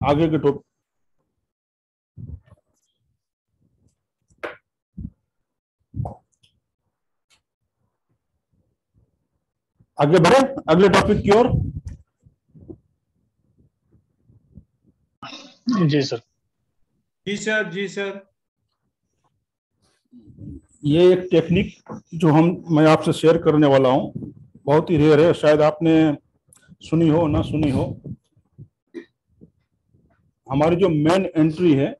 आगे के टॉपिक आगे बढ़े अगले टॉपिक की ओर। जी सर। जी सर, जी सर। ये एक टेक्निक जो मैं आपसे शेयर करने वाला हूँ, बहुत ही रेयर है, शायद आपने सुनी हो ना सुनी हो। हमारी जो मेन एंट्री है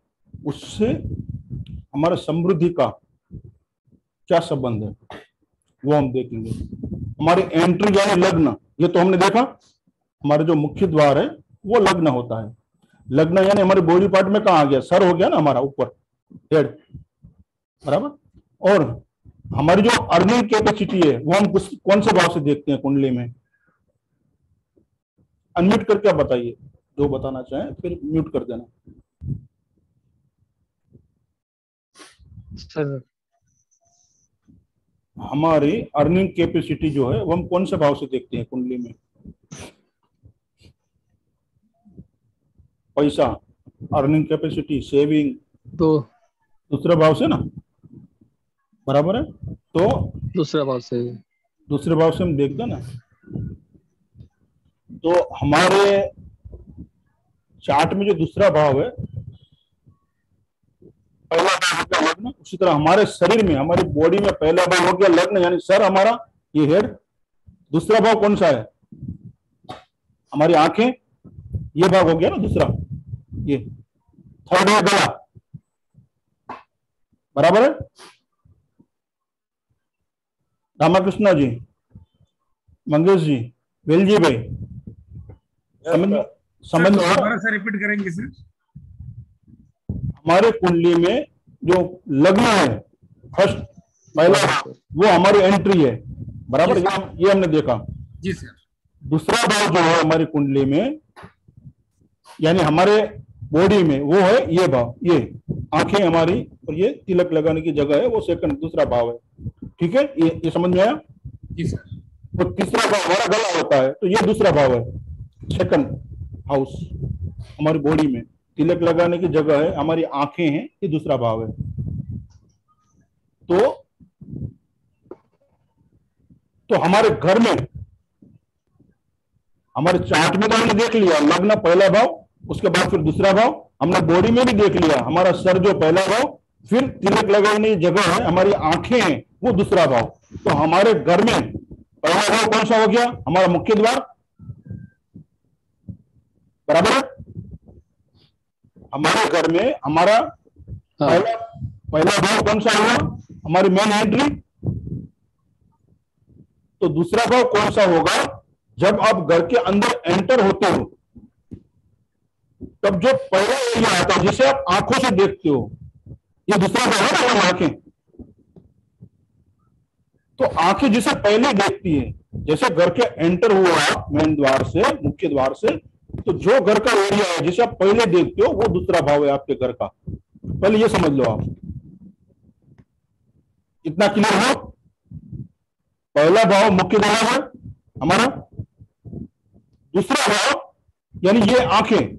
उससे हमारे समृद्धि का क्या संबंध है वो हम देखेंगे। हमारी एंट्री यानी लग्न, ये तो हमने देखा। हमारे जो मुख्य द्वार है वो लग्न होता है। लग्न यानी हमारे बॉडी पार्ट में कहाँ आ गया, सर हो गया ना हमारा ऊपर, हेड, बराबर। और हमारी जो अर्निंग कैपेसिटी है वो हम कौन से भाव से देखते हैं कुंडली में? अनम्यूट करके आप बताइए, जो बताना चाहें, फिर म्यूट कर देना। सर हमारी अर्निंग कैपेसिटी जो है वो हम कौन से भाव से देखते हैं कुंडली में? पैसा, अर्निंग कैपेसिटी, सेविंग, तो दूसरे भाव से ना, बराबर है। तो दूसरा भाव से दूसरे भाव से हम देखते हैं ना। तो हमारे चार्ट में जो दूसरा भाव है, पहला भाव हो गया लग्न, उसी तरह हमारे शरीर में, हमारी बॉडी में पहला भाव हो गया लग्न यानी सर हमारा, ये हेड। दूसरा भाव कौन सा है? हमारी आंखें, ये भाग हो गया ना दूसरा। ये थर्ड है गला, बराबर है। रामाकृष्णा जी, मंगेश जी, वेलजी भाई, समझ दोबारा से रिपीट करेंगे सर? हमारे कुंडली में जो लग्न है फर्स्ट, पहला वो हमारी एंट्री है, बराबर। ये हमने देखा। जी सर। दूसरा भाव जो है हमारी कुंडली में यानी हमारे बॉडी में, वो है ये भाव, ये आंखें हमारी, और ये तिलक लगाने की जगह है, वो सेकंड दूसरा भाव है। ठीक है, ये समझ में आया? जी सर। तो तीसरा भाव हमारा गला होता है, तो ये दूसरा भाव है, सेकंड हाउस। हमारी बॉडी में तिलक लगाने की जगह है, हमारी आंखें हैं, ये दूसरा भाव है। तो हमारे घर में, हमारे चार्ट में तो हमने देख लिया लग्न पहला भाव, उसके बाद फिर दूसरा भाव। हमने बॉडी में भी देख लिया हमारा सर जो पहला भाव, फिर तिलक लगाने की जगह है, हमारी आंखें हैं, वो दूसरा भाव। तो हमारे घर में पहला भाव कौन सा हो गया? हमारा मुख्य द्वार, बराबर है। हमारे घर में हमारा पहला भाव कौन सा होगा? हमारी मेन एंट्री। तो दूसरा भाव कौन सा होगा? जब आप घर के अंदर एंटर होते हो, तब जो पहला एरिया आता है जिसे आप आंखों से देखते हो, ये दूसरा भाव है ना, हमारी आंखें। तो आंखें जिसे पहले देखती है, जैसे घर के एंटर हुआ मेन द्वार से, मुख्य द्वार से, तो जो घर का एरिया है जिसे आप पहले देखते हो, वो दूसरा भाव है आपके घर का। पहले ये समझ लो आप, इतना क्लियर हो? पहला भाव मुख्य द्वार है हमारा। दूसरा भाव यानी ये आंखें,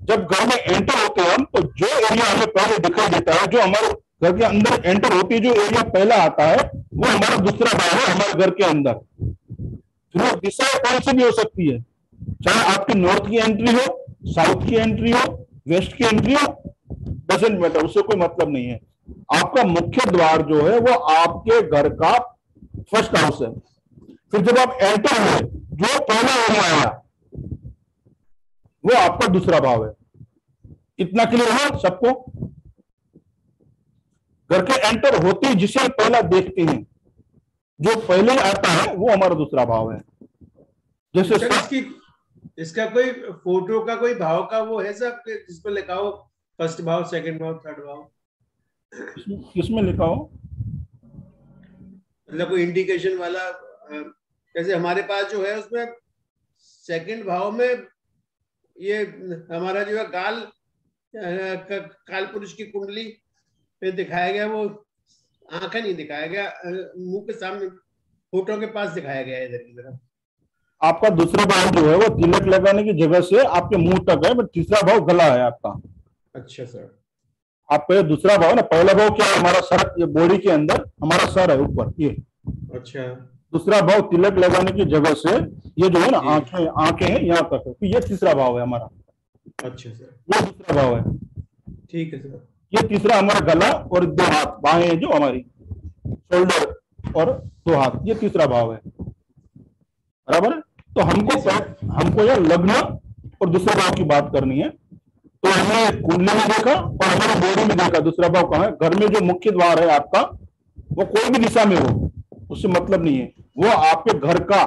जब घर में एंटर होते हैं हम, तो जो एरिया हमें पहले दिखाई देता है, जो हमारे घर के अंदर एंटर होती है, जो एरिया पहला आता है, वो हमारा दूसरा भाव है हमारे घर के अंदर। फिर वो दिशा कौन सी भी हो सकती है, चाहे आपकी नॉर्थ की एंट्री हो, साउथ की एंट्री हो, वेस्ट की एंट्री हो, डजंट मैटर, उससे कोई मतलब नहीं है। आपका मुख्य द्वार जो है वो आपके घर का फर्स्ट हाउस है। फिर जब आप एंटर हुए, जो पहला एरिया आया वो आपका दूसरा भाव है। इतना क्लियर है सबको? घर के एंटर होते ही जिसे पहला देखते हैं, जो पहले आता है वो हमारा दूसरा भाव है। जैसे इसका कोई फोटो का कोई भाव का वो है सर, जिसको लिखा हो फर्स्ट भाव, सेकंड भाव, थर्ड भाव? किसमें लिखा हो? मतलब कोई इंडिकेशन वाला, जैसे हमारे पास जो है उसमें सेकंड भाव में ये हमारा जो है काल पुरुष की कुंडली पे दिखाया गया, वो आंखें नहीं दिखाया गया, मुंह के सामने फोटो के पास दिखाया गया है इधर की तरफ। आपका दूसरा भाव जो है वो तिलक लगाने की जगह से आपके मुंह तक है, बट तीसरा भाव गला है आपका। अच्छा सर। आपका दूसरा भाव ना, पहला भाव क्या है, हमारा सर, ये बॉडी के अंदर हमारा सर है ऊपर ये। अच्छा। दूसरा भाव तिलक लगाने की जगह से ये जो है ना, जी। आंखें आंखें हैं यहाँ तक है, तो ये तीसरा भाव है हमारा। अच्छा सर। ये दूसरा भाव है। ठीक है सर। ये तीसरा हमारा गला और दो हाथ, बाहें हैं जो हमारी, शोल्डर और दो हाथ, ये तीसरा भाव है। बराबर है। तो हमको यह लग्न और दूसरे भाव की बात करनी है। तो हमने कुंडली में देखा और हमारे बॉडी में देखा दूसरा भाव कहाँ है। घर में जो मुख्य द्वार है आपका, वो कोई भी दिशा में हो, उससे मतलब नहीं है, वो आपके घर का,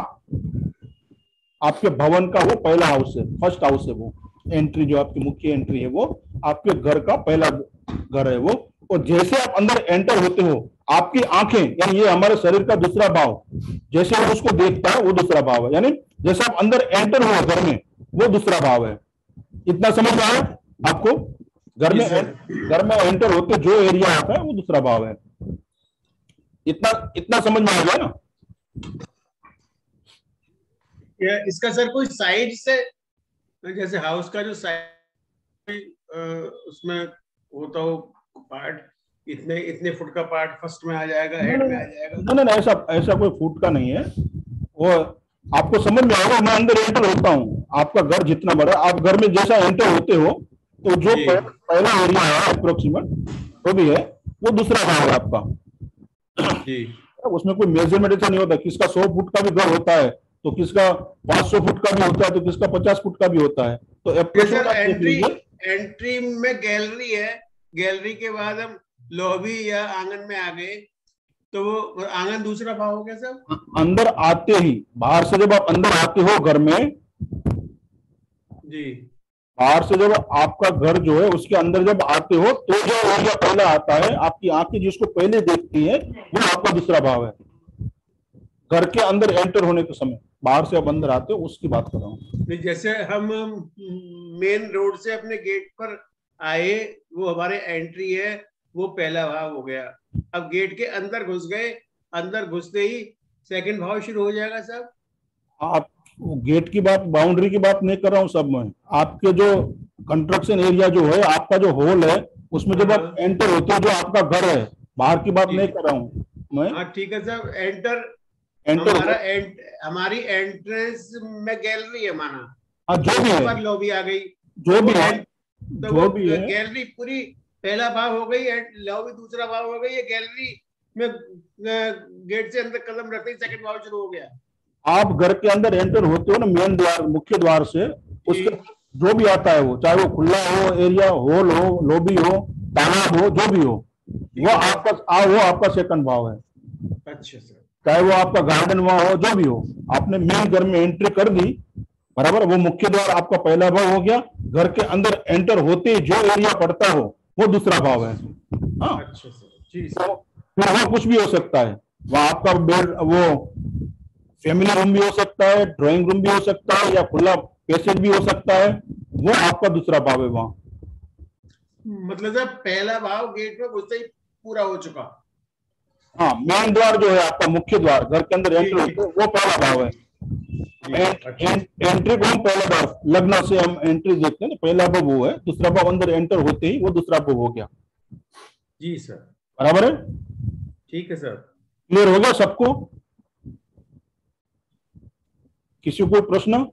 आपके भवन का वो पहला हाउस है, फर्स्ट हाउस है। वो एंट्री जो आपकी मुख्य एंट्री है वो आपके घर का पहला घर है वो। और जैसे आप अंदर एंटर होते हो, आपकी आंखें, यानी ये हमारे शरीर का दूसरा भाव, जैसे हम उसको देखता है वो दूसरा भाव है। यानी जैसे आप अंदर एंटर हुए घर में, वो दूसरा भाव है। इतना समझ में आया आपको? घर में एंटर होते जो एरिया आता है वो दूसरा भाव है। इतना समझ में आ गया ना? इसका सर कोई साइड से, जैसे हाउस का जो साइड उसमें होता हो पार्ट, इतने इतने फुट का पार्ट फर्स्ट में आ जाएगा, हेड में आ जाएगा? नहीं, ऐसा कोई फुट का नहीं है वो। आपको समझ में आएगा, मैं अंदर एंटर होता हूँ, आपका घर जितना बड़ा, आप घर में जैसा एंटर होते हो, तो जो पहला एरिया है अप्रोक्सीमेट वो भी है, वो दूसरा भाव है आपका जी। उसमें कोई मेजरमेंट ऐसा नहीं होता। किसका 100 फुट का भी घर होता है, तो किसका 500 फुट का भी होता है, तो किसका 50 फुट का भी होता है। तो एंट्री में गैलरी है, गैलरी के बाद हम लॉबी या आंगन में आ गए, तो वो आंगन दूसरा भाव हो गया सर? अंदर आते ही, बाहर से जब आप अंदर आते हो घर में जी, बाहर से जब आपका घर जो है उसके अंदर जब आते हो, तो जो एरिया पहला आता है, आपकी आंखें जिसको पहले देखती है, वो आपका दूसरा भाव है। घर के अंदर एंटर होने के समय, बाहर से आप अंदर आते हो उसकी बात कर रहा हूँ। जैसे हम मेन रोड से अपने गेट पर आए, वो हमारे एंट्री है, वो पहला भाव हो गया। अब गेट के अंदर घुस गए, अंदर घुसते ही सेकंड भाव शुरू हो जाएगा साहब? आप गेट की बात, बाउंड्री की बात नहीं कर रहा हूँ सब में। आपके जो कंस्ट्रक्शन एरिया जो है, आपका जो हॉल है, उसमें जब आप एंटर होते हो, जो आपका घर है, बाहर की बात नहीं कर रहा हूँ मैं। हाँ ठीक है साहब। एंटर हमारी एंट्रेंस में गैलरी है माना, हाँ जो भी है, लॉबी आ गई, जो भी है, तो वो गैलरी पूरी पहला भाव हो गई, लॉबी दूसरा भाव हो गई, ये गैलरी में गेट से अंदर कदम रखते ही सेकंड भाव शुरू हो गया। आप घर के अंदर एंटर होते हो ना, मेन द्वार, मुख्य द्वार से, उसके जो भी आता है वो, चाहे वो खुला हो एरिया, हॉल हो, लॉबी हो, तालाब हो, जो भी हो, वो आपका सेकंड भाव है। अच्छा सर। चाहे वो आपका गार्डन वहां हो, जो भी हो, आपने मेन घर में एंट्री कर दी, बराबर, वो मुख्य द्वार आपका पहला भाव हो गया। घर के अंदर एंटर होते जो एरिया पड़ता हो, वो दूसरा भाव है। हाँ, अच्छा सर। जी तो फिर वहां कुछ भी हो सकता है, वहां आपका बेड, वो फैमिली रूम भी हो सकता है, ड्राइंग रूम भी हो सकता है, या खुला पैसेज भी हो सकता है, वो आपका दूसरा भाव है वहां। मतलब जब पहला भाव गेट में घुसते ही पूरा हो चुका। हाँ, मेन द्वार जो है आपका, मुख्य द्वार, घर के अंदर एंट्री होते वो पहला भाव है। एंट्री को हम पहला भाव, लग्न से हम एंट्री देखते हैं, पहला भाव वो है। दूसरा भाव अंदर एंटर होते ही वो दूसरा भाव हो गया। जी सर। बराबर है? ठीक है सर। क्लियर हो गया सबको? किसी को प्रश्न?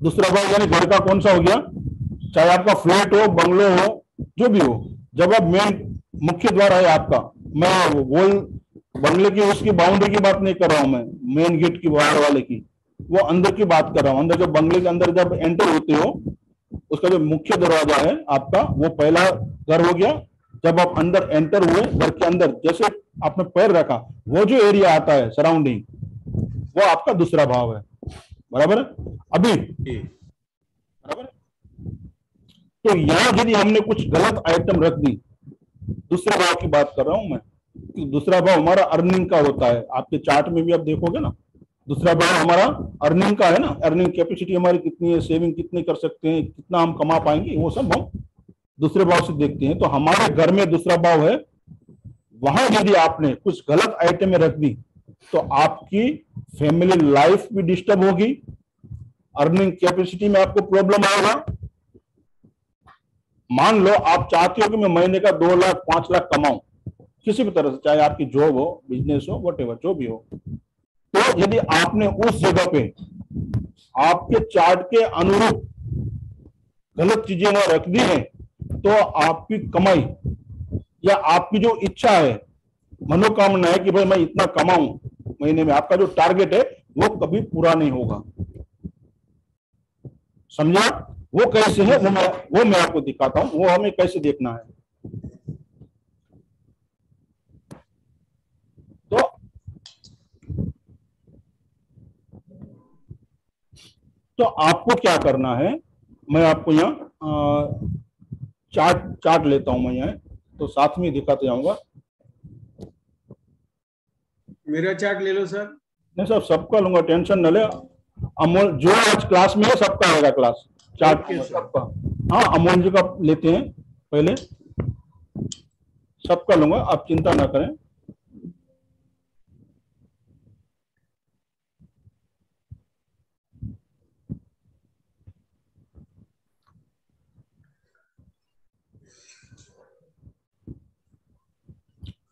दूसरा भाव यानी घर का कौन सा हो गया, चाहे आपका फ्लैट हो, बंगलो हो, जो भी हो। जब आप मेन मुख्य द्वार है आपका, मैं वॉल बंगले की उसकी बाउंड्री की बात नहीं कर रहा हूं, मैं मेन गेट की बाहर वाले की, वो अंदर की बात कर रहा हूं। अंदर जब बंगले के अंदर जब एंटर होते हो, उसका जो मुख्य दरवाजा है आपका, वो पहला घर हो गया। जब आप अंदर एंटर हुए, घर के अंदर जैसे आपने पैर रखा, वो जो एरिया आता है सराउंडिंग, वो आपका दूसरा भाव है। बराबर है? अभी बराबर है? तो यहां यदि हमने कुछ गलत आइटम रख दी, दूसरे भाव की बात कर रहा हूं मैं, कि दूसरा भाव हमारा अर्निंग का होता है। आपके चार्ट में भी आप देखोगे ना, दूसरा भाव हमारा अर्निंग का है ना, अर्निंग कैपेसिटी हमारी कितनी है, सेविंग कितनी कर सकते हैं, कितना हम कमा पाएंगे, वो सब हम दूसरे भाव से देखते हैं। तो हमारे घर में दूसरा भाव है, वहां यदि आपने कुछ गलत आइटम रख दी, तो आपकी फैमिली लाइफ भी डिस्टर्ब होगी, अर्निंग कैपेसिटी में आपको प्रॉब्लम आएगा। मान लो आप चाहते हो कि मैं महीने का 2 लाख 5 लाख कमाऊं किसी भी तरह से, चाहे आपकी जॉब हो, बिजनेस हो, वटेवर जो भी हो, तो यदि आपने उस जगह पे आपके चार्ट के अनुरूप गलत चीजें वहां रख दी है, तो आपकी कमाई या आपकी जो इच्छा है, मनोकामना है कि भाई मैं इतना कमाऊं महीने में, आपका जो टारगेट है वो कभी पूरा नहीं होगा। समझा? वो कैसे है वो मैं आपको दिखाता हूं, वो हमें कैसे देखना है। तो आपको क्या करना है, मैं आपको यहाँ चार्ट लेता हूं मैं यहाँ, तो साथ में दिखाते जाऊंगा। मेरा चार्ट ले लो सर। नहीं सर, सबका लूंगा, टेंशन न ले। अमोल जो आज क्लास में है सबका आएगा क्लास चार्ट सबका। हाँ, अमोल जी का लेते हैं पहले, सबका लूंगा, आप चिंता ना करें।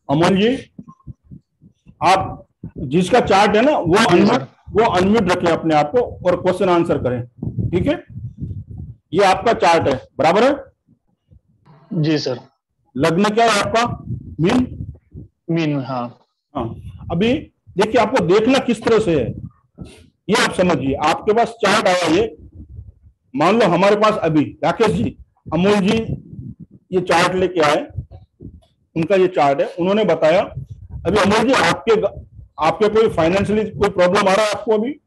अमोल जी, आप जिसका चार्ट है ना वो अनम्यूट रखें अपने आप को और क्वेश्चन आंसर करें, ठीक है? ये आपका चार्ट है, बराबर है? जी सर। लग्न क्या है आपका? मीन। मीन, हाँ। हाँ, अभी देखिए आपको देखना किस तरह से है ये आप समझिए। आपके पास चार्ट आया, ये मान लो हमारे पास अभी राकेश जी, अमोल जी ये चार्ट लेके आए, उनका ये चार्ट है, उन्होंने बताया। अभी अमोल जी आपके कोई फाइनेंशियली कोई प्रॉब्लम आ रहा है आपको अभी?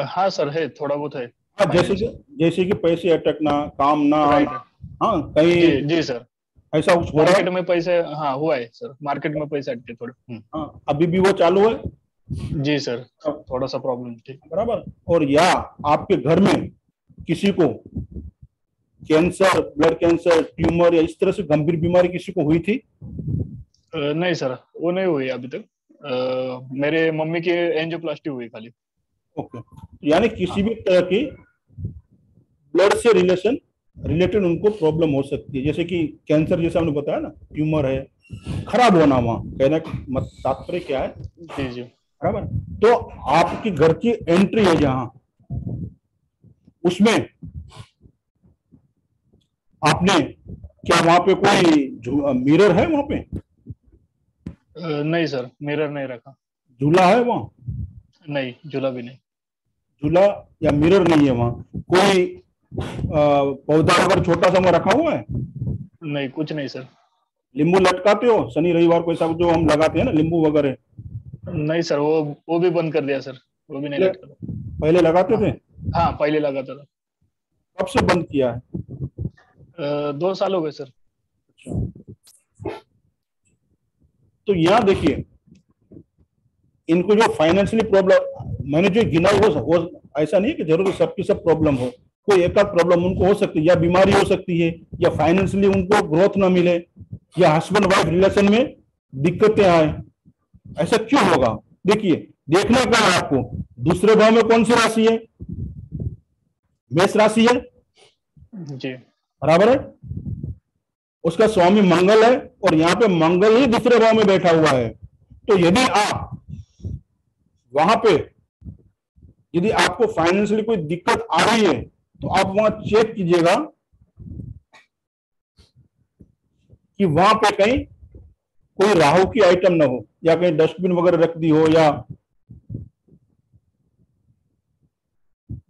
हाँ सर, है, थोड़ा बहुत है। हाँ, जैसे कि पैसे अटकना, काम ना आना, हाँ कहीं जी सर, ऐसा कुछ हो रहा है? मार्केट में पैसे, हाँ हुआ है सर, मार्केट में पैसे अटके थोड़े। हाँ, अभी भी वो चालू है? जी सर, थोड़ा सा प्रॉब्लम थी। बराबर। और या आपके घर में किसी को कैंसर, ब्लड कैंसर, ट्यूमर या इस तरह से गंभीर बीमारी किसी को हुई थी? नहीं सर, वो नहीं हुई अभी तक। मेरे मम्मी की एंजियोप्लास्टी हुई खाली। ओके, यानी किसी भी तरह की ब्लड से रिलेटेड उनको प्रॉब्लम हो सकती है, जैसे कि कैंसर, जैसे हमने बताया ना, ट्यूमर है, खराब होना वहां, कहना मत तात्पर्य क्या है? जी जी, बराबर। तो आपकी घर की एंट्री है जहां, उसमें आपने क्या वहां पे कोई मिरर है वहां पे? नहीं सर, मिरर नहीं रखा। झूला है वहां? नहीं, झूला भी नहीं। झूला या मिरर नहीं है वहां? कोई पौधा अगर छोटा सा वहां रखा हुआ है? नहीं, कुछ नहीं सर। नींबू लटकाते हो शनि रविवार को, ऐसा जो हम लगाते हैं ना नींबू वगैरह? नहीं सर, वो भी बंद कर दिया सर, वो भी नहीं लटका। पहले लगाते थे? हाँ, पहले लगाता था। कब से बंद किया है? 2 साल हो गए सर। तो यहाँ देखिए, इनको जो फाइनेंशियली प्रॉब्लम मैंने जो गिना वो ऐसा नहीं है कि जरूर सबकी सब प्रॉब्लम हो, कोई एक आध प्रॉब्लम उनको हो सकती है, या बीमारी हो सकती है, या फाइनेंशियली उनको ग्रोथ ना मिले, या हस्बैंड वाइफ रिलेशन में दिक्कतें आए। ऐसा क्यों होगा? देखिए, देखना क्या है आपको, दूसरे भाव में कौन सी राशि है? मेष राशि है, जी। बराबर है? उसका स्वामी मंगल है, और यहाँ पे मंगल ही दूसरे भाव में बैठा हुआ है। तो यदि आप वहां पे, यदि आपको फाइनेंशियली कोई दिक्कत आ रही है, तो आप वहां चेक कीजिएगा कि वहां पे कहीं कोई राहु की आइटम ना हो, या कहीं डस्टबिन वगैरह रख दी हो, या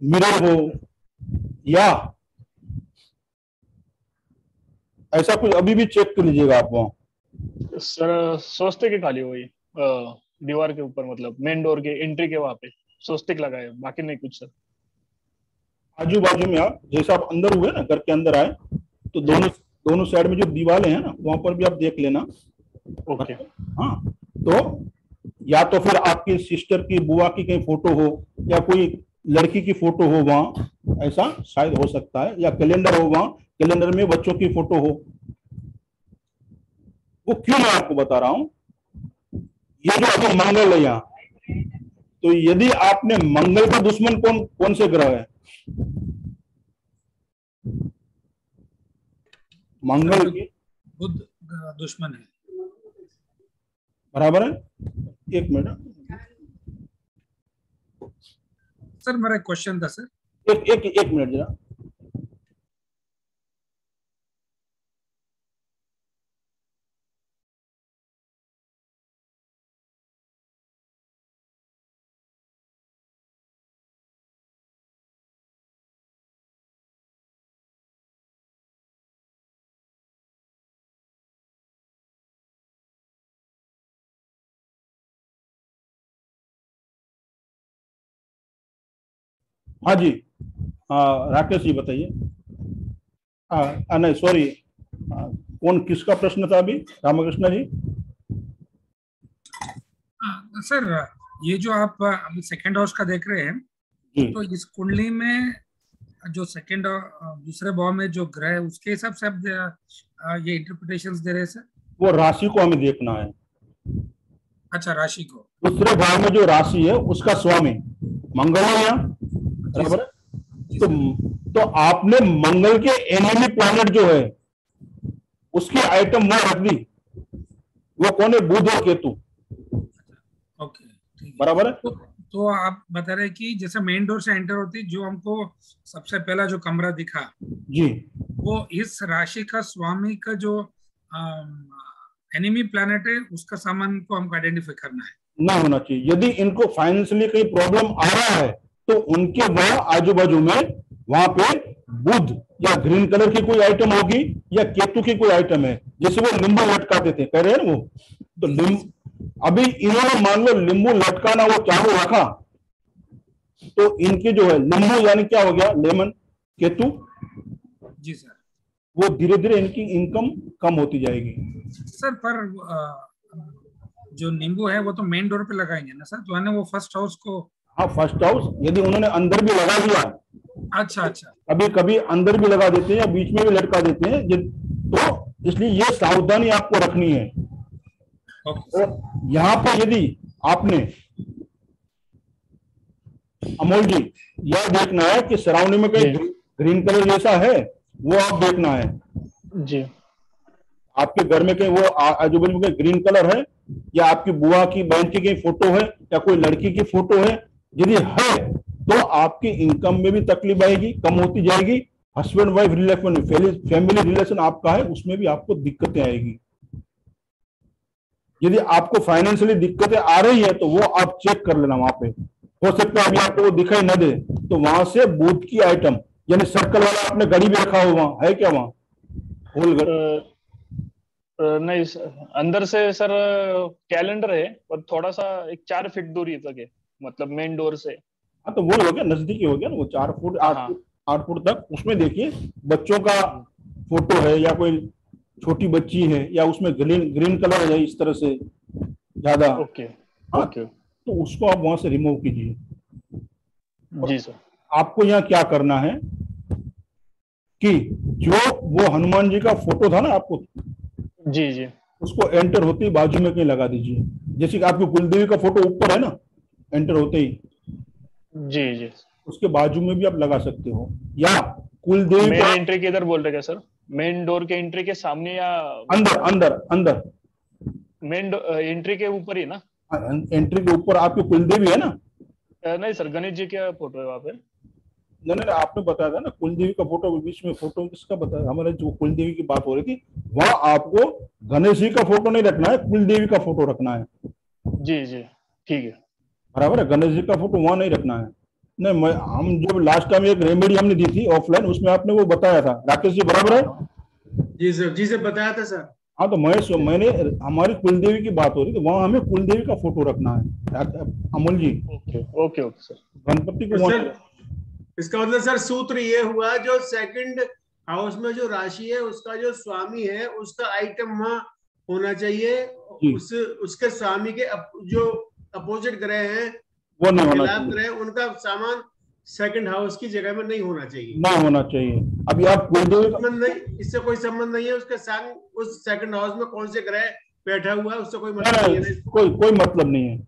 मिरर हो, या ऐसा कुछ अभी भी चेक कर लीजिएगा आप वहां। सर स्वस्तिक के खाली हुई दीवार के ऊपर, मतलब मेन डोर के एंट्री के वहां पे स्वस्तिक लगाए, बाकी नहीं कुछ सर। आजू बाजू में आप जैसे आप अंदर हुए ना, घर के अंदर आए, तो दोनों साइड में जो दीवारें हैं ना, वहां पर भी आप देख लेना। ओके। हाँ, तो या तो फिर आपकी सिस्टर की, बुआ की कहीं फोटो हो, या कोई लड़की की फोटो हो वहां, ऐसा शायद हो सकता है, या कैलेंडर हो वहां, कैलेंडर में बच्चों की फोटो हो। वो क्यों मैं आपको बता रहा हूं, ये जो अभी मंगल है यहाँ, तो यदि आपने मंगल का दुश्मन कौन कौन से ग्रह है? मंगल की बुध दुश्मन है। बराबर है। एक मिनट सर मेरा एक क्वेश्चन था सर। एक मिनट जरा। हाँ जी, हाँ राकेश जी बताइए। नहीं सॉरी, कौन किसका प्रश्न था अभी? रामकृष्ण जी। सर ये जो आप अभी सेकंड हाउस का देख रहे हैं, जी तो इस कुंडली में जो सेकंड दूसरे भाव में जो ग्रह है उसके हिसाब से आप ये इंटरप्रिटेशंस दे रहे हैं सर? वो राशि को हमें देखना है। अच्छा, राशि को। दूसरे भाव में जो राशि है उसका स्वामी मंगल है यहाँ, बराबर है। तो आपने मंगल के एनिमी प्लैनेट जो है उसकी आइटम वहां रख दी। वो कौन है? बुध और केतु। ओके, ठीक है। बराबर है। तो आप बता रहे हैं कि जैसे मेन डोर से एंटर होती, जो हमको सबसे पहला जो कमरा दिखा जी, वो इस राशि का स्वामी का जो एनिमी प्लैनेट है उसका सामान को हमको आइडेंटिफाई करना है। ना होना चाहिए। यदि इनको फाइनेंशियली कहीं प्रॉब्लम आ रहा है तो उनके वहां आजू बाजू में वहां पे बुध या ग्रीन कलर की कोई आइटम होगी या केतु की कोई आइटम है। जैसे वो नींबू लटकाते थे, कह रहे हैं वो, तो अभी इन्होंने मान लो नींबू लटकाना वो चालू रखा तो इनके जो है नींबू यानी क्या हो गया? लेमन, केतु। जी सर। वो धीरे धीरे इनकी इनकम कम होती जाएगी। सर पर जो नींबू है वो तो मेन डोर पे लगाएंगे ना सर, तो है ना वो फर्स्ट हाउस को। हाँ, फर्स्ट हाउस यदि उन्होंने अंदर भी लगा दिया, अच्छा अच्छा, कभी कभी अंदर भी लगा देते हैं या बीच में भी लटका देते हैं तो इसलिए ये सावधानी आपको रखनी है। ओके। और यहाँ पे यदि आपने अमोल जी यह देखना है कि सराउंडिंग में कहीं ग्रीन कलर जैसा है, वो आप देखना है जी। आपके घर में कहीं वो आजू बाजू में ग्रीन कलर है या आपकी बुआ की बहन की कहीं फोटो है या कोई लड़की की फोटो है। यदि है तो आपकी इनकम में भी तकलीफ आएगी, कम होती जाएगी। Husband wife relation, family relation आपका है उसमें भी आपको दिक्कतें आएगी। यदि आपको फाइनेंशियली दिक्कतें आ रही है तो वो आप चेक कर लेना। वहां पे हो सकता है अभी आपको वो दिखाई न दे तो वहां से बुध की आइटम यानी सर्कल वाला आपने घड़ी भी रखा हो, वहां है क्या? वहां होल घड़ी नहीं सर, अंदर से सर कैलेंडर है और थोड़ा सा एक 4 फीट दूरी तक है, मतलब मेन डोर से। हाँ तो वो हो गया, नजदीकी हो गया ना वो 4 फुट 8 फुट तक। उसमें देखिए बच्चों का फोटो है या कोई छोटी बच्ची है या उसमें ग्रीन कलर है इस तरह से ज्यादा। ओके। हाँ, ओके तो उसको आप वहां से रिमूव कीजिए। जी सर। आपको यहाँ क्या करना है कि जो वो हनुमान जी का फोटो था ना आपको, जी जी, उसको एंटर होते ही बाजू में कहीं लगा दीजिए। जैसे कि आपकी कुलदेवी का फोटो ऊपर है ना, एंटर होते ही जी जी। उसके बाजू में भी आप लगा सकते हो। या कुलदेवी मेन का एंट्री के इधर बोल रहे क्या सर? मेन डोर के एंट्री के सामने या अंदर अंदर अंदर मेन एंट्री के ऊपर ही ना? एंट्री के ऊपर आपकी कुलदेवी है ना? नहीं सर, गणेश जी का फोटो है वहां पे। नहीं नहीं, आपने बताया था ना कुलदेवी का फोटो, बीच में फोटो किसका बताया? हमारे जो कुलदेवी की बात हो रही थी वहां आपको गणेश जी का फोटो नहीं रखना है, कुलदेवी का फोटो रखना है। जी जी, ठीक है। बराबर है, गणेश जी का फोटो वहां नहीं रखना है। नहीं, हम जो लास्ट टाइम एक रेमेडी हमने दी थी ऑफलाइन, उसमें आपने वो बताया था राकेश जी, बराबर है? जी सर बताया था सर। हाँ तो मैंने हमारी कुलदेवी की बात हो रही थी, वहां हमें कुलदेवी का फोटो रखना है Amol ji. Okay okay okay sir. Ganpati को सर वहां, इसका मतलब सर सूत्र ये हुआ, जो सेकंड हाउस में जो राशि है उसका जो स्वामी है उसका आइटम वहां होना चाहिए। उसके स्वामी के जो अपोजिट ग्रह हैं, वो नहीं होना खिलाफ चाहिए, ग्रह, उनका सामान सेकंड हाउस की जगह में नहीं होना चाहिए। ना होना चाहिए। अभी आप कुलदेवी का नहीं, इससे कोई संबंध नहीं है उसके संग, उस सेकंड हाउस में कौन से ग्रह बैठा हुआ है उससे कोई मतलब नहीं है। कोई मतलब नहीं है।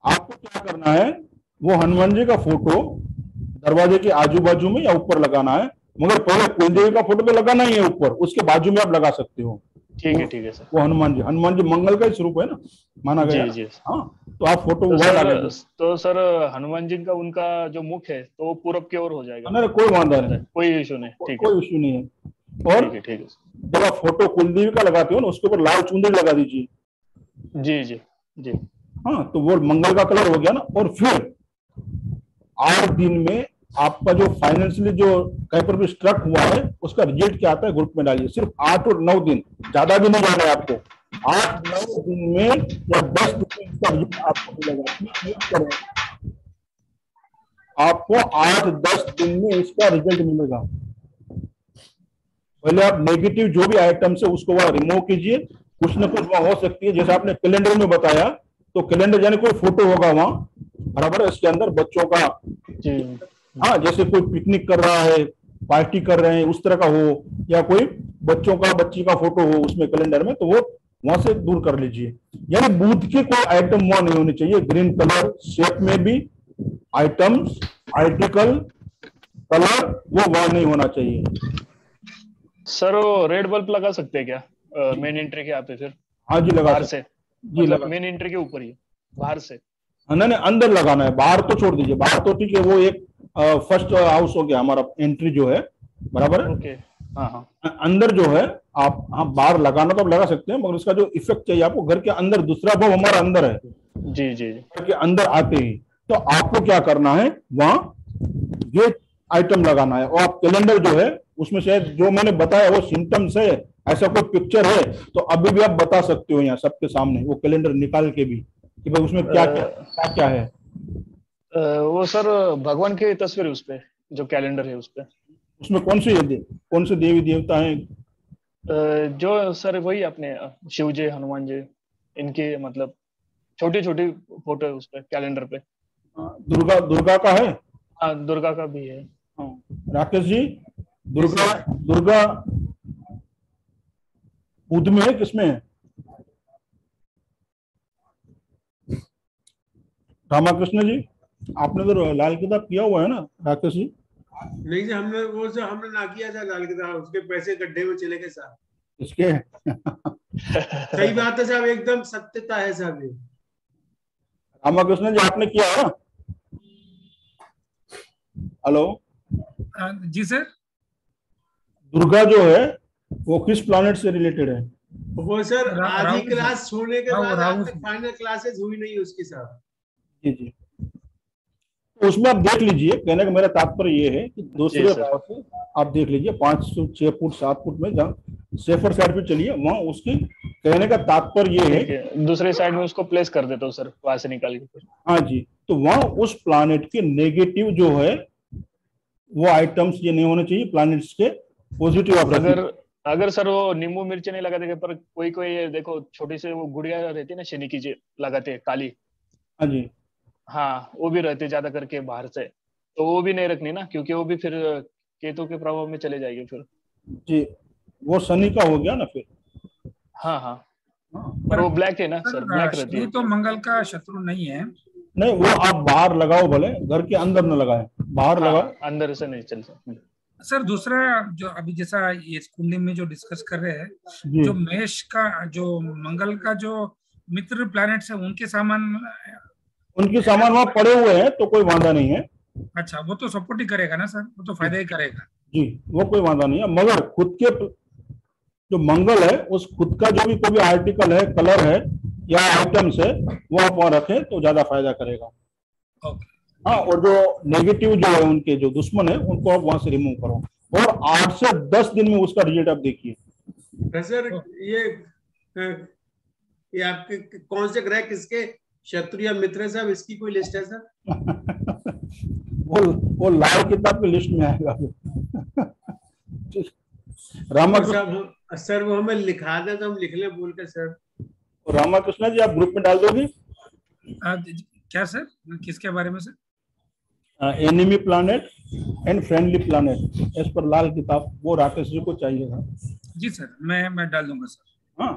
आपको क्या क्या करना है, वो हनुमान जी का फोटो दरवाजे के आजू बाजू में या ऊपर लगाना है, मगर पहले कुलदेवी का फोटो तो लगाना ही है ऊपर, उसके बाजू में आप लगा सकते हो। ठीक है सर। वो हनुमान जी मंगल का ही स्वरूप है ना, माना गया जी है। जी। हाँ, तो आप फोटो तो वह लगा दीजिए। तो सर हनुमान जी का उनका जो मुख है तो वो पूरब की ओर हो जाएगा, अरे कोई वादा नहीं, कोई इशू नहीं। ठीक है कोई इश्यू नहीं है। और ठीक है जब आप फोटो कुलदेवी का लगाते हो ना, उसके ऊपर लाल चुंदड़ी लगा दीजिए। जी जी जी। हाँ, तो वो मंगल का कलर हो गया ना। और फिर 8 दिन में आपका जो फाइनेंशियली जो कहीं पर भी स्ट्रक हुआ है उसका रिजल्ट क्या आता है ग्रुप में डालिए। सिर्फ 8 और 9 दिन, ज्यादा भी नहीं जाना है आपको। 8-9 दिन में या 10 दिन में इसका रिजल्ट आपको मिलेगा। आपको 8-10 दिन में इसका रिजल्ट मिलेगा। पहले आप नेगेटिव जो भी आइटम्स है उसको वहां रिमूव कीजिए। कुछ ना कुछ वहां हो सकती है, जैसे आपने कैलेंडर में बताया, तो कैलेंडर यानी कोई फोटो होगा वहां, बराबर है, इसके अंदर बच्चों का। जी। हाँ, जैसे कोई पिकनिक कर रहा है, पार्टी कर रहे हैं, उस तरह का हो, या कोई बच्चों का बच्ची का फोटो हो उसमें कैलेंडर में, तो वो वहां से दूर कर लीजिए। यानी बूथ के कोई आइटम वहां नहीं होने चाहिए। ग्रीन कलर शेप में भी आइटम्स, आर्टिकल, कलर वो वहां नहीं होना चाहिए। सर वो रेड बल्ब लगा सकते हैं क्या मेन एंट्री के यहाँ पे फिर? हाँ जी, लगा बाहर सकते से, जी, मतलब लगा। मेन एंट्री के ऊपर ही, बाहर से? नहीं नहीं, अंदर लगाना है, बाहर तो छोड़ दीजिए। बाहर तो ठीक है, वो एक फर्स्ट हाउस हो गया हमारा, एंट्री जो है, बराबर है। ओके। हाँ हाँ। अंदर जो है आप, हाँ बाहर लगाना तो आप लगा सकते हैं, मगर उसका जो इफेक्ट चाहिए आपको, घर के अंदर, दूसरा भाव हमारा अंदर है, जी जी जी। घर के अंदर आते ही, तो आपको क्या करना है, वहां ये आइटम लगाना है। और आप कैलेंडर जो है उसमें शायद जो मैंने बताया वो सिम्टम्स है, ऐसा कोई पिक्चर है तो अभी भी आप बता सकते हो यहाँ सबके सामने, वो कैलेंडर निकाल के भी, कि भाई उसमें क्या क्या क्या क्या है। वो सर भगवान की तस्वीर है उस पे, जो कैलेंडर है उस पे। उसमें कौन से देवी देवता हैं? जो सर वही अपने शिव जी, हनुमान जी, इनकी मतलब छोटी छोटी फोटो है उस पे कैलेंडर पे। दुर्गा दुर्गा का है? हाँ दुर्गा का भी है। हाँ। राकेश जी, दुर्गा दुर्गा बुध में है, किसमें है? रामाकृष्ण जी, आपने तो लाल किताब किया हुआ है ना राकेश जी? नहीं जी, हमने ना किया था लाल किताब, उसके पैसे गड्ढे में चले गए साहब। इसके सही बात है साहब, एकदम सत्यता है साहब ये। रामाकृष्ण जी, आपने किया है ना? हेलो जी सर। दुर्गा जो है वो किस प्लैनेट से रिलेटेड है? वो सर आधी राहु सर। क्लास छोड़ने के हाँ, वो बाद राहु आज तक सर। फाइनल क्लासेस हुई नहीं उसकी साहब। जी जी, तो उसमें आप देख लीजिए। कहने का मेरा तात्पर्य ये है कि जी दूसरे सर। भाव से आप देख लीजिए, 5 6 फुट 7 फुट में जहाँ सेफर साइड पे चलिए, वहां उसकी, कहने का तात्पर्य ये है। ठीक है, दूसरे साइड में उसको प्लेस कर देता हूँ सर, वहां से निकाल के फिर। हाँ जी, तो वहां उस प्लैनेट के नेगेटिव जो है वो आइटम्स ये नहीं होने चाहिए, प्लैनेट्स के पॉजिटिव आप रखिए। अगर अगर सर वो नींबू मिर्ची नहीं लगाते, पर कोई कोई देखो छोटी से वो गुड़िया रहती है ना, शनि की, लगाते हैं काली। हाँ जी, हाँ वो भी रहते ज्यादा करके बाहर से, तो वो भी नहीं रखनी ना, क्योंकि वो भी फिर केतु के प्रभाव में चले जाएगी फिर। जी, वो शनि का हो गया ना फिर। हाँ हाँ। हाँ। पर वो ब्लैक है ना सर, ब्लैक रहती शनि है। तो मंगल का शत्रु नहीं है। नहीं, वो आप बाहर लगाओ, भले घर के अंदर न लगाए, बाहर हाँ लगाओ। अंदर से नहीं चल सकती। सर दूसरा, जो अभी जैसा ये कुंडली में जो डिस्कस कर रहे हैं, जी, जो मेष का, जो मंगल का जो मित्र प्लैनेट्स है, उनके सामान। उनके सामान वहां पड़े हुए हैं तो कोई वादा नहीं है। अच्छा, वो तो सपोर्ट ही करेगा ना सर, वो तो फायदा ही करेगा। जी, वो कोई वादा नहीं है, मगर खुद के जो मंगल है उस खुद का जो भी कोई भी आर्टिकल है, कलर है या आइटम्स है, वो आप वहां रखें तो ज्यादा फायदा करेगा। ओके। हाँ, और जो नेगेटिव जो है, उनके जो दुश्मन है, उनको आप वहां से रिमूव करो, और 8 से 10 दिन में उसका रिजल्ट आप देखिए। सर ये आपके कौन से ग्रह किसके शत्रु या मित्र है साहब, इसकी कोई लिस्ट है सर? वो लाल किताब की लिस्ट में आएगा। रामाकृष्ण सर वो हमें लिखा दे तो हम लिख ले बोल के सर। रामाकृष्ण जी, आप ग्रुप में डाल दोगे? क्या सर, किसके बारे में sir? Enemy planet and friendly planet as पर लाल किताब, वो राकेश जी को चाहिए था। जी सर, मैं डाल दूंगा सर। हाँ,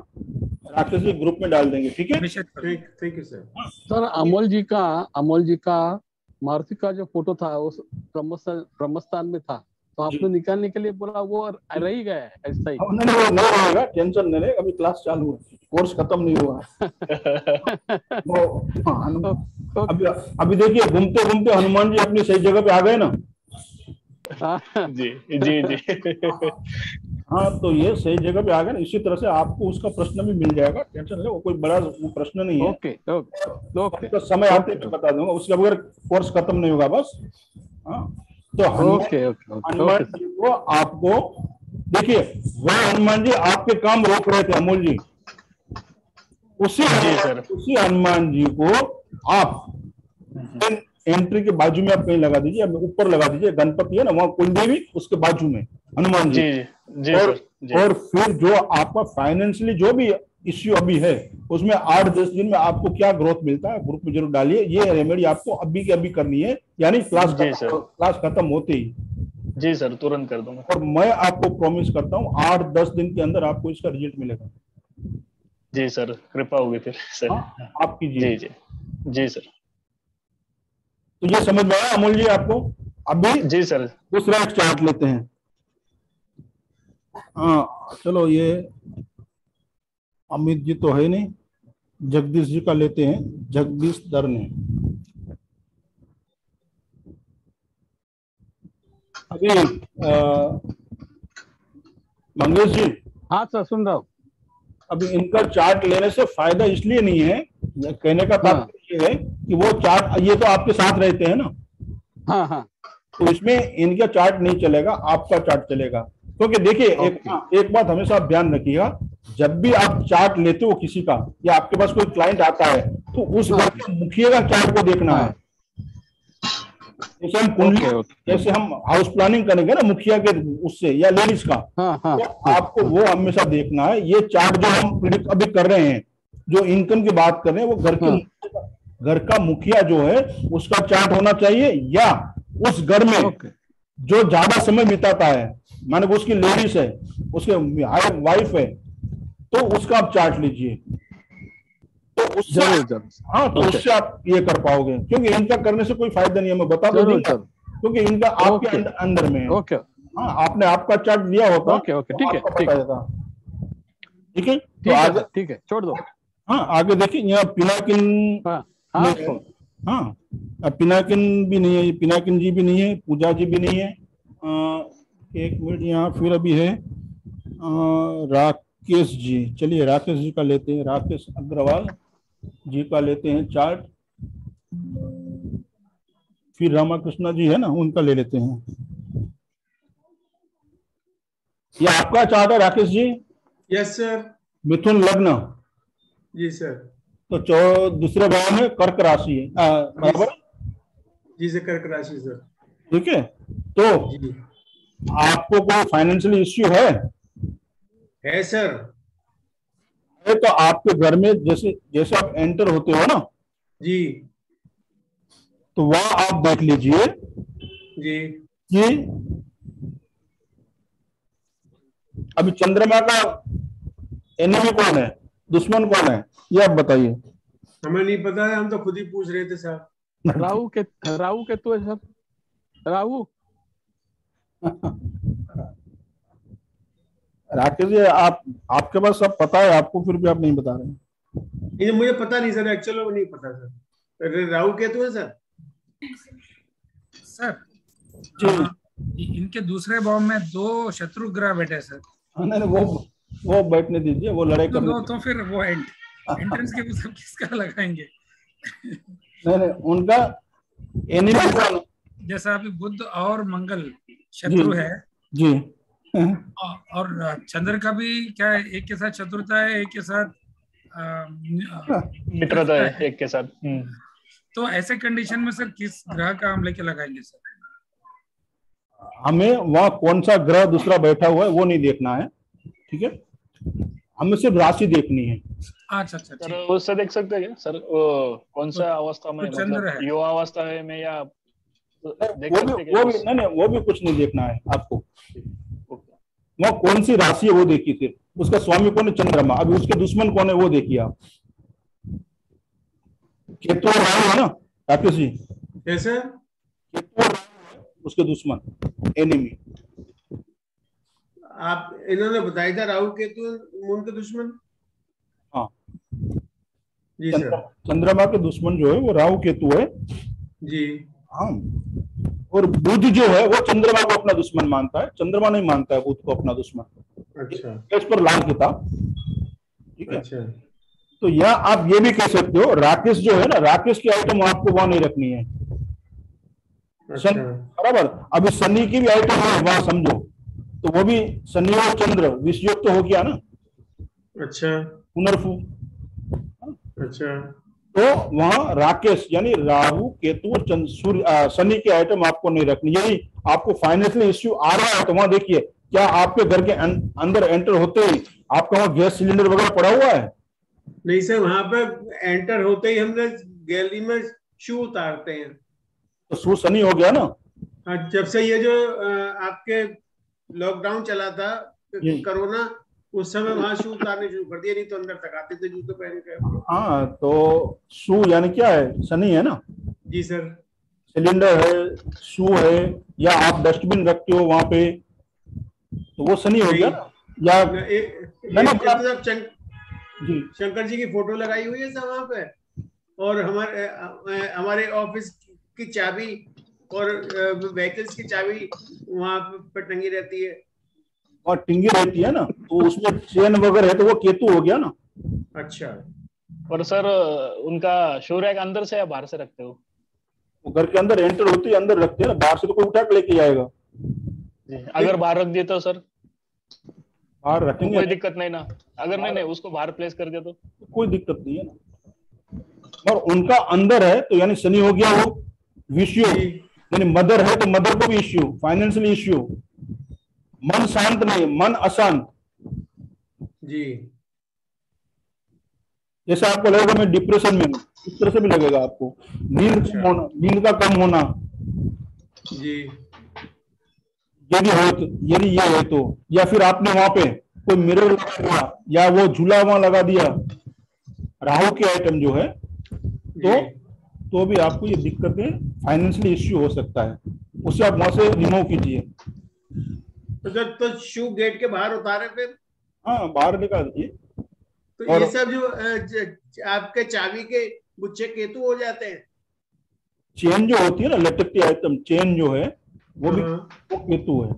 राकेश जी ग्रुप में डाल देंगे, ठीक है। निश्चित कर ठीक ठीक है सर। सर अमोल जी का मारुति का जो फोटो था वो ब्रह्मस्थान में था, तो आपने निकालने के लिए बोला, वो रह ही गया है ऐसा ही। नहीं वो नहीं रहेगा, टेंशन नहीं ले, अभी क्लास चालू है, कोर्स खत्म नहीं हुआ वो अभी देखिए घूमते घूमते हनुमान जी अपनी सही जगह पे आ गए ना। जी जी जी। हाँ तो ये सही जगह पे आ गए ना, इसी तरह से आपको उसका प्रश्न भी मिल जाएगा, टेंशन ले, वो कोई बड़ा वो प्रश्न नहीं है। ओके ओके तो समय आते मैं बता दूंगा, उसके बगैर कोर्स खत्म नहीं होगा बस। हाँ तो हनुमान जी को आपको देखिए, वह हनुमान जी आपके काम रोक रहे थे अमोल जी, उसी हनुमान जी को आप एंट्री के बाजू में आप कहीं लगा दीजिए, ऊपर लगा दीजिए, गणपति है ना वहां कुलदेवी, उसके बाजू में हनुमान जी। जी और फिर जो आपका फाइनेंशियली जो भी इश्यू अभी है उसमें 8-10 दिन में आपको क्या ग्रोथ मिलता है ग्रुप में जरूर डालिए। ये रेमेडी आपको अभी के अभी करनी है, यानी क्लास खत्म होते ही। जी सर, तुरंत कर दूंगा। और मैं आपको प्रॉमिस करता हूँ 8-10 दिन के अंदर आपको इसका रिजल्ट मिलेगा। जी सर, कृपा होगी फिर सर। आप कीजिए। जी जी सर। तो ये समझ में आया अमोल जी आपको? अभी जी सर। दूसरा एक चार्ट लेते हैं। हाँ चलो, ये अमित जी तो है नहीं, जगदीश जी का लेते हैं, जगदीश दर ने। अभी मंगेश जी। हाँ सर, सुन रहा हूँ। अभी इनका चार्ट लेने से फायदा इसलिए नहीं है, कहने का तात्पर्य ये है कि वो चार्ट, ये तो आपके साथ रहते हैं ना। हाँ। तो इसमें इनका चार्ट नहीं चलेगा, आपका चार्ट चलेगा। क्योंकि देखिए एक बात हमेशा आप ध्यान रखिएगा, जब भी आप चार्ट लेते हो किसी का, या आपके पास कोई क्लाइंट आता है, तो उस घर के मुखिया का चार्ट को देखना है। जैसे हम कुंडली, जैसे हम हाउस प्लानिंग करेंगे ना मुखिया के उससे या लेडीज का, तो आपको वो हमेशा देखना है। ये चार्ट जो हम प्रिडिक्ट अभी कर रहे हैं, जो इनकम की बात कर रहे हैं, वो घर का मुखिया जो है उसका चार्ट होना चाहिए, या उस घर में जो ज्यादा समय बिताता है, माने वो उसकी लेडीज है, उसके वाइफ है, तो उसका आप चार्ट लीजिए। तो उससे हाँ, तो उससे आप ये कर पाओगे, क्योंकि इनका करने से कोई फायदा नहीं है, मैं बता दूं, क्योंकि इनका आपके अंदर में है। हाँ, आपने आपका चार्ट दिया होता। ठीक है, तो आगे ठीक है, छोड़ दो। हाँ आगे देखिए, यहाँ पिनाकिन, हाँ पिनाकिन भी नहीं है, पिनाकिन जी भी नहीं है, पूजा जी भी नहीं है। एक मिनट, यहाँ फिर अभी है राकेश जी। चलिए राकेश जी का लेते हैं, राकेश अग्रवाल जी का लेते हैं चार्ट। फिर रामाकृष्णा जी है ना, उनका ले लेते हैं। ये आपका चार्ट है राकेश जी? Yes sir. मिथुन लग्न। जी सर। तो दूसरे भाव में कर्क राशि है, बराबर? जी सर, कर्क राशि सर। ठीक है, तो आपको कोई फाइनेंशियल इश्यू है सर? है तो आपके घर में जैसे जैसे आप एंटर होते हो ना जी, तो वहां आप देख लीजिए जी कि अभी चंद्रमा का एनिमी कौन है, दुश्मन कौन है, ये आप बताइए। हमें नहीं पता है, हम तो खुद ही पूछ रहे थे साहब। राहु के तो है सर, राहु। राकेश जी, आपके पास सब पता है आपको, फिर भी आप नहीं बता रहे हैं। मुझे पता नहीं सर, एक्चुअली नहीं पता सर। राहु केतु है सर? सर इनके दूसरे भाव में 2 शत्रु ग्रह बैठे सर। नहीं वो बैठने दीजिए, वो लड़ाई करने तो फिर वो एंट्रेंस के सब किसका लगाएंगे? नहीं उनका एनिमी, जैसा अभी बुध और मंगल शत्रु है जी, और चंद्र का भी क्या है, एक के साथ शत्रुता है, एक के साथ मित्रता है, एक के साथ। तो ऐसे कंडीशन में सर किस ग्रह का हम लेके लगाएंगे सर? हमें वहां कौन सा ग्रह दूसरा बैठा हुआ है वो नहीं देखना है, ठीक है, हमें सिर्फ राशि देखनी है। अच्छा सर उससे देख सकते हैं क्या सर, कौन सा अवस्था में, मतलब युवा अवस्था है में, या देख सकते हैं? वो भी कुछ नहीं देखना है आपको, वहां कौन सी राशि है वो देखिए, फिर उसका स्वामी कौन है, चंद्रमा। अभी उसके दुश्मन कौन है वो देखिए आप, केतु और राहु है ना राकेश जी, कैसे? केतु और राहु है उसके दुश्मन, एनिमी। आप इन्होंने बताया था राहु केतु मून के दुश्मन। हाँ जी सर। चंद्रमा के दुश्मन जो है वो राहु केतु है। जी। हाँ, और बुध जो है वो चंद्रमा को अपना दुश्मन मानता है, चंद्रमा नहीं मानता है बुध को अपना दुश्मन। अच्छा। इस पर लाल किताब, ठीक है। अच्छा। तो यहाँ आप ये भी कह सकते हो, राकेश जो है ना, राकेश की आइटम आपको वहां नहीं रखनी है। अच्छा। बराबर। अभी शनि की भी आइटम है वहां समझो, तो वो भी शनि और चंद्र विषयुक्त तो हो गया ना। अच्छा। पुनर्फू। अच्छा। तो वहां राकेश यानी राहु केतु और सूर्य शनि की आइटम आपको नहीं रखनी। यदि आपको फाइनेंशियल इश्यू आ रहा है तो वहां देखिए, क्या आपके घर के अंदर एंटर होते ही आपका वहां गैस सिलेंडर वगैरह पड़ा हुआ है? नहीं सर, वहां पे एंटर होते ही हमने गैलरी में शू उतारते हैं। तो शू शनि हो गया ना। हाँ, जब से ये जो आपके लॉकडाउन चला था, कोरोना, उस समय वहां शू उतारने शुरू कर दिया, नहीं तो अंदर तक आते थे जूते पहन के। हाँ, तो शू यानी क्या है, शनि है ना। जी सर। सिलेंडर है, शू है, या आप डस्टबिन रखते हो वहां पे, तो वो शनि हो गया ना। या शंकर जी की फोटो लगाई हुई है सर वहां पे, और हमारे ऑफिस की चाबी और व्हीकल्स की चाबी वहां पर टंगी रहती है। और टिंगी रहती है ना, तो उसमें चेन वगैरह है, तो वो केतु हो गया ना। अच्छा। और सर उनका शू रैक अंदर से या बाहर से रखते हो? वो घर के अंदर एंटर होते ही अंदर रखते हैं ना, बाहर से तो कोई उठा के लेके जाएगा। अगर बाहर रख दिया तो सर? बाहर रखेंगे, कोई दिक्कत नहीं ना? अगर नहीं उसको बाहर प्लेस कर दिया तो कोई दिक्कत नहीं है ना। और उनका अंदर है तो यानी शनि हो गया वो विषय, यानी मदर है तो मदर को भी इश्यू, फाइनेंशियल इश्यू। मन शांत नहीं, मन अशांत। जी। जैसे आपको लगेगा मैं डिप्रेशन में हूं, इस तरह से भी लगेगा आपको। नींद का कम होना जी। यदि ये है तो, या फिर आपने वहां पे कोई मिरर लगा दिया या वो झूला वहां लगा दिया, राहु की आइटम जो है, तो भी आपको ये दिक्कतें, फाइनेंशियल इश्यू हो सकता है। उसे आप वहां से रिमूव कीजिए। तो शू गेट के बाहर उतारे फिर? हाँ, बाहर निकाल दीजिए। तो ये सब जो आपके चाबी के गुच्छे केतु हो जाते हैं। चेन जो होती है ना, लटकती आइटम, चेन जो है वो भी वो केतु है।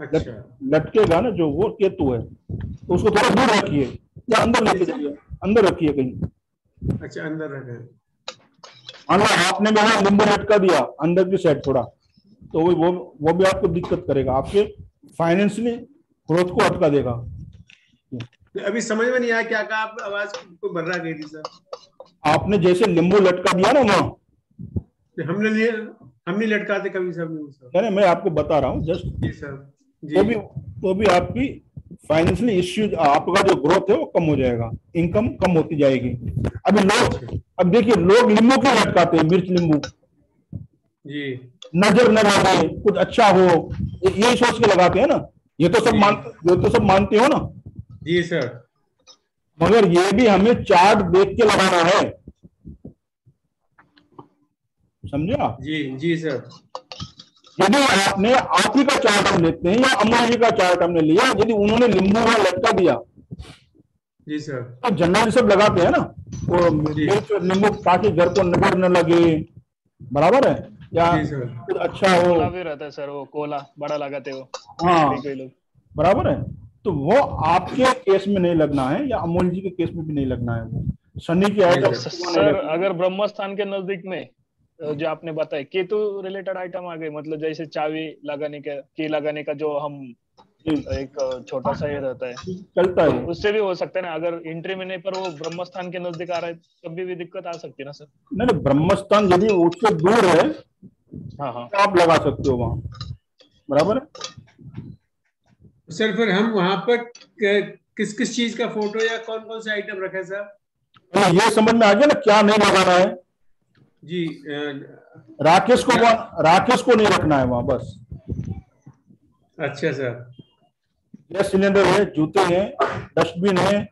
अच्छा। लटकेगा ना जो, वो केतु है। तो उसको थोड़ा दूर रखिए या अंदर लेके जाइए, अंदर रखिए कहीं। अच्छा, अंदर रखें। हाँ, आपने वहां नींबू लटका दिया अंदर की साइड थोड़ा, तो वो भी आपको दिक्कत करेगा, आपके फाइनेंशियली ग्रोथ को अटका देगा। अभी समझ में नहीं आया क्या कहा आप, आवाज को बर्रा गई थी सर। आपने जैसे नींबू लटका दिया ना वहां, हम नहीं लटकाते कभी सर। नहीं, मैं आपको बता रहा हूँ जस्ट। जी सर। जी। तो भी आपकी फाइनेंशियली इश्यू, आपका जो ग्रोथ है वो कम हो जाएगा, इनकम कम होती जाएगी। अब देखिए लोग नींबू क्यों लटकाते हैं, मिर्च नींबू। जी। नजर न लगे, कुछ अच्छा हो, यही सोच के लगाते हैं ना। ये तो सब मानते हो ना। जी सर। मगर ये भी हमें चार्ट देख के लगाना है, समझे आप? जी। जी सर। यदि आपने आप ही का चार्ट हम लेते हैं या अम्मा जी का चार्ट हमने लिया, यदि उन्होंने नींबू वहां लटका दिया, जी सर, तो जनरल सब लगाते हैं ना, वो नींबू ताकि घर को नजर न लगे, बराबर है, या कुछ अच्छा हो। कोला भी रहता है सर, वो कोला बड़ा लगाते हो। हाँ, बराबर है। तो वो आपके केस में नहीं लगना है, या अमोल जी के केस में भी नहीं लगना है। वो शनि की आइटम सर अगर ब्रह्म स्थान के नजदीक में जो आपने बताया केतु रिलेटेड आइटम आ गए, मतलब जैसे चाबी लगाने का, की लगाने का जो हम एक छोटा सा ये रहता है, चलता है, उससे भी हो सकता है ना। अगर एंट्री में नहीं, पर वो ब्रह्म स्थान के नजदीक आ रहा है, तब भी दिक्कत आ सकती है ना सर? नहीं, ब्रह्म स्थान यदि उससे दूर है, हाँ, तो आप लगा सकते हो वहां, बराबर है सर। फिर हम वहां पर किस किस चीज का फोटो या कौन कौन से आइटम रखे सर? ये समझ में आ गया ना क्या नहीं लगाना है जी। राकेश को नहीं रखना है वहां, बस। अच्छा सर। गैस सिलेंडर है, जूते हैं, डस्टबिन है,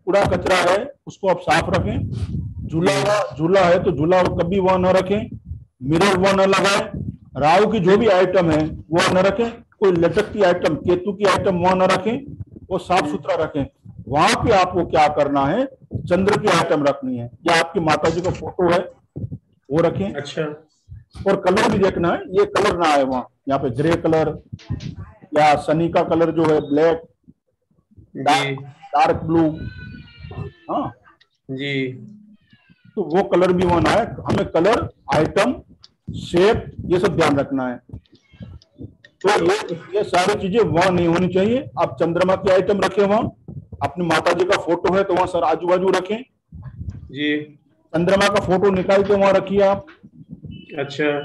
कूड़ा कचरा है, उसको आप साफ रखें। झूला है तो झूला कभी वहां न रखें, मिरर वहां न लगाए, राहु की जो भी आइटम है वो न रखें, कोई लटकती आइटम, केतु की आइटम वहां न रखें, वो साफ सुथरा रखें। वहां पे आपको क्या करना है, चंद्र की आइटम रखनी है, या आपकी माता जी का फोटो है वो रखें। अच्छा। और कलर भी देखना है, ये कलर ना आए वहां, यहाँ पे ग्रे कलर या सनी का कलर जो है ब्लैक, जी डार्क ब्लू, हाँ, जी। तो वो कलर भी वहां ना आए। हमें कलर, आइटम, शेप, ये सब ध्यान रखना है। तो ये सारी चीजें वहां नहीं होनी चाहिए। आप चंद्रमा की आइटम रखें वहां, अपनी माता जी का फोटो है तो वहां सर आजू बाजू रखें, जी। चंद्रमा का फोटो निकाल के वहां रखिए आप। अच्छा।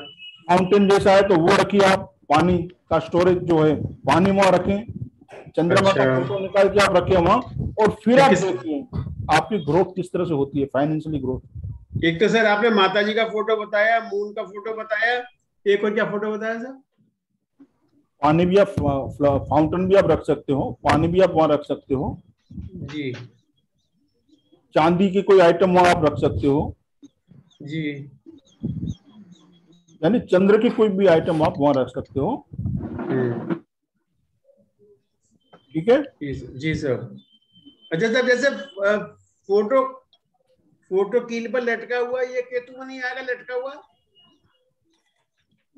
फाउंटेन जैसा है तो वो रखिए आप, पानी का स्टोरेज जो है पानी वहां रखें, चंद्रमा का अच्छा। फोटो निकाल के आप रखें वहां। और फिर आप किस- देखिए आपकी ग्रोथ किस तरह से होती है, फाइनेंशियली ग्रोथ। एक तो सर आपने माता जी का फोटो बताया, मून का फोटो बताया, एक और क्या फोटो बताया सर? पानी भी आप, फाउंटेन भी आप रख सकते हो, पानी भी आप वहां रख सकते हो, जी चांदी की कोई आइटम वहां आप रख सकते हो, जी यानी चंद्र की कोई भी आइटम आप वहां रख सकते हो। ठीक है। जी सर। अच्छा सर, जैसे फोटो फोटो कील पर लटका हुआ, ये केतु में नहीं आएगा लटका हुआ?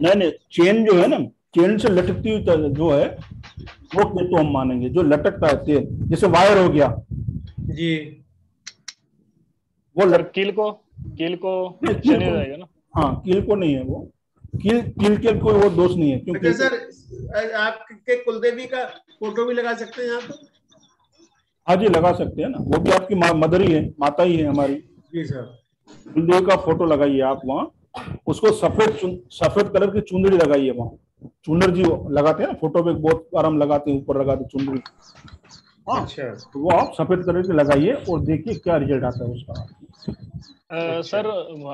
नहीं नहीं, चेन जो है ना, चेन से लटकती हुई जो है वो केतु हम मानेंगे, जो लटकता है तेल, जैसे वायर हो गया जी। वो सर कील को शनि रहेगा ना? हाँ, कील को नहीं है वो, कील कील के कोई वो दोष नहीं है, क्योंकि अच्छा सर, आपके कुलदेवी का फोटो भी लगा सकते हैं यहाँ पर? हाँ जी, लगा सकते हैं ना, वो भी आपकी मदर ही है, माता ही है हमारी। जी सर। कुलदेव का फोटो लगाइए आप वहाँ, उसको सफेद कलर की चुंदड़ी लगाइए वहाँ। चुनर जी लगाते हैं ना फोटो पे, बहुत बार हम लगाते हैं, ऊपर लगाते चुंदड़ी। हाँ, अच्छा। तो वो आप सफेद कलर की लगाइए और देखिए क्या रिजल्ट आता है उसका। सर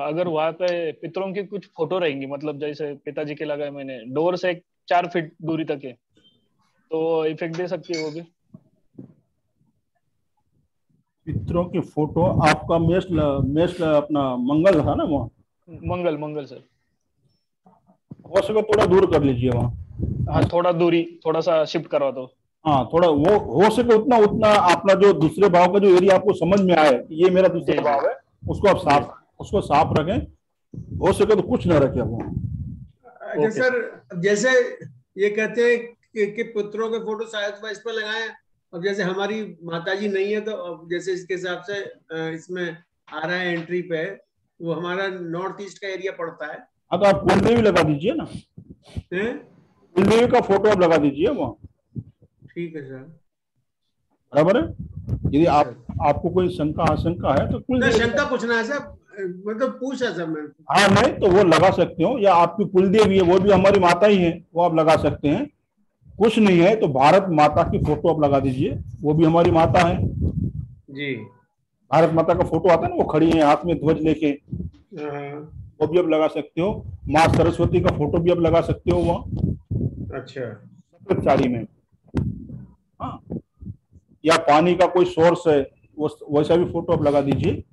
अगर वहां पे पितरों की कुछ फोटो रहेंगी, मतलब जैसे पिताजी के लगाए मैंने, डोर से 4 फीट दूरी तक है, तो इफेक्ट दे सकती है वो भी? पितरों की फोटो आपका मेष अपना मंगल था ना वहाँ, मंगल सर। हो सके थोड़ा दूर कर लीजिए वहाँ। हाँ, थोड़ा सा शिफ्ट करवा दो। हाँ, थोड़ा वो हो सके उतना उतना अपना जो दूसरे भाव का जो एरिया आपको समझ में आए कि ये मेरा दूसरा जी, भाव है, उसको साफ रखें। हो सके तो कुछ ना रखें वो। अच्छा सर, जैसे ये कहते हैं कि पुत्रों के फोटो शायद इस पर लगाएं, अब जैसे हमारी माताजी नहीं है तो अब जैसे इसके हिसाब से इसमें आ रहा है एंट्री पे, वो हमारा नॉर्थ ईस्ट का एरिया पड़ता है। हाँ, तो आप कुलदेवी लगा दीजिए ना, हैं? कुलदेवी का फोटो आप लगा दीजिए वहाँ। ठीक है सर। बराबर है। यदि आपको कोई शंका आशंका है तो ना कुलदेवी, शंका पूछना है सर, मतलब पूछा सर मैंने। हाँ, नहीं तो वो लगा सकते हो, या आपकी कुलदेवी है वो भी हमारी माता ही है, वो आप लगा सकते हैं। कुछ नहीं है तो भारत माता की फोटो आप लगा दीजिए, वो भी हमारी माता है जी। भारत माता का फोटो आता है ना, वो खड़ी है हाथ में ध्वज लेके, हाँ। वो भी आप लगा सकते हो। माँ सरस्वती का फोटो भी आप लगा सकते हो वहाँ अच्छा। सफेद साड़ी में। हाँ, या पानी का कोई सोर्स है वो वैसा भी फोटो आप लगा दीजिए,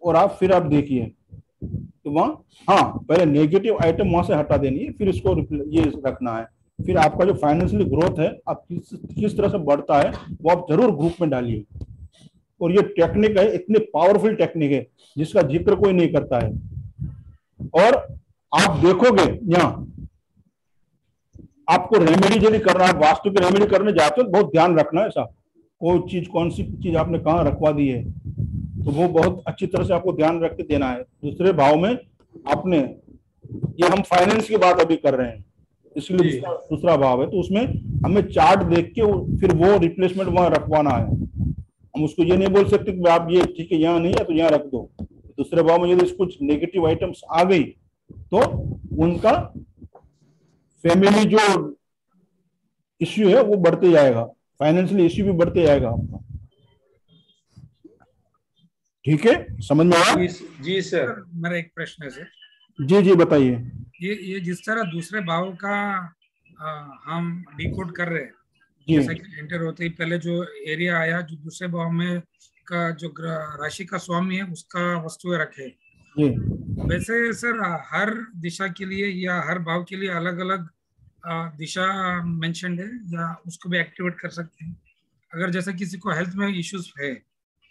और फिर आप देखिए तो वहाँ, हाँ, पहले नेगेटिव आइटम वहां से हटा देनी है, फिर इसको ये रखना है। फिर आपका जो फाइनेंशियली ग्रोथ है, आप किस तरह से बढ़ता है, वो आप जरूर ग्रुप में डालिए। और ये टेक्निक है, इतनी पावरफुल टेक्निक है जिसका जिक्र कोई नहीं करता है। और आप देखोगे यहाँ, आपको रेमेडी यदि करना है, वास्तु की रेमेडी करने जाते हो, बहुत ध्यान रखना है साहब, कोई चीज, कौन सी चीज आपने कहाँ रखवा दी है, तो वो बहुत अच्छी तरह से आपको ध्यान रख के देना है। दूसरे भाव में आपने, ये हम फाइनेंस की बात अभी कर रहे हैं, इसलिए दूसरा भाव है, तो उसमें हमें चार्ट देख के फिर वो रिप्लेसमेंट वहां रखवाना है। हम उसको ये नहीं बोल सकते कि आप ये ठीक है यहाँ नहीं है तो यहाँ रख दो। दूसरे भाव में यदि कुछ नेगेटिव आइटम्स आ गई तो उनका फैमिली जो इश्यू है वो बढ़ते जाएगा, फाइनेंशियल इश्यू भी बढ़ते जाएगा आपका। ठीक है, समझ में आया? जी सर। मेरा एक प्रश्न है सर। जी जी, बताइए। ये जिस तरह दूसरे भाव का हम डिकोड कर रहे हैं, जी जैसा कि एंटर होते ही पहले जो एरिया आया, जो दूसरे भाव में का जो राशि का स्वामी है उसका वस्तुएं रखे। जी वैसे सर हर दिशा के लिए या हर भाव के लिए अलग अलग दिशा मेंशन्ड है, या उसको भी एक्टिवेट कर सकते हैं? अगर जैसे किसी को हेल्थ में इश्यूज है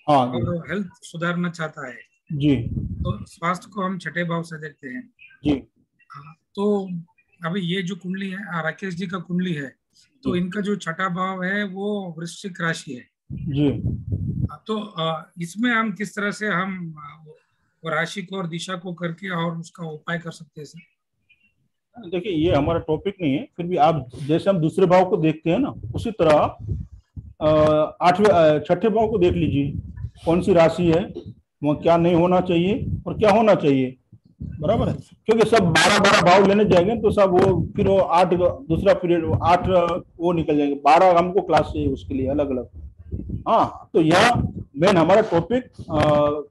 हाँ जी और हेल्थ सुधारना चाहता है, जी तो स्वास्थ्य को हम छठे भाव से देखते हैं। जी तो अभी ये जो कुंडली है राकेश जी का कुंडली है, तो जी इनका जो छठा भाव है वो वृश्चिक राशि है। जी। तो इसमें हम किस तरह से हम वो राशि को और दिशा को करके और उसका उपाय कर सकते हैं सर? देखिए ये हमारा टॉपिक नहीं है, फिर भी आप जैसे हम दूसरे भाव को देखते हैं ना, उसी तरह आठवें छठे भाव को देख लीजिए, कौन सी राशि है, वो क्या नहीं होना चाहिए और क्या होना चाहिए। बराबर है, क्योंकि सब 12-12 भाव लेने जाएंगे तो सब वो फिर वो 8 दूसरा पीरियड 8 वो निकल जाएंगे, 12 हमको क्लास चाहिए उसके लिए अलग अलग। हाँ, तो यह मेन हमारा टॉपिक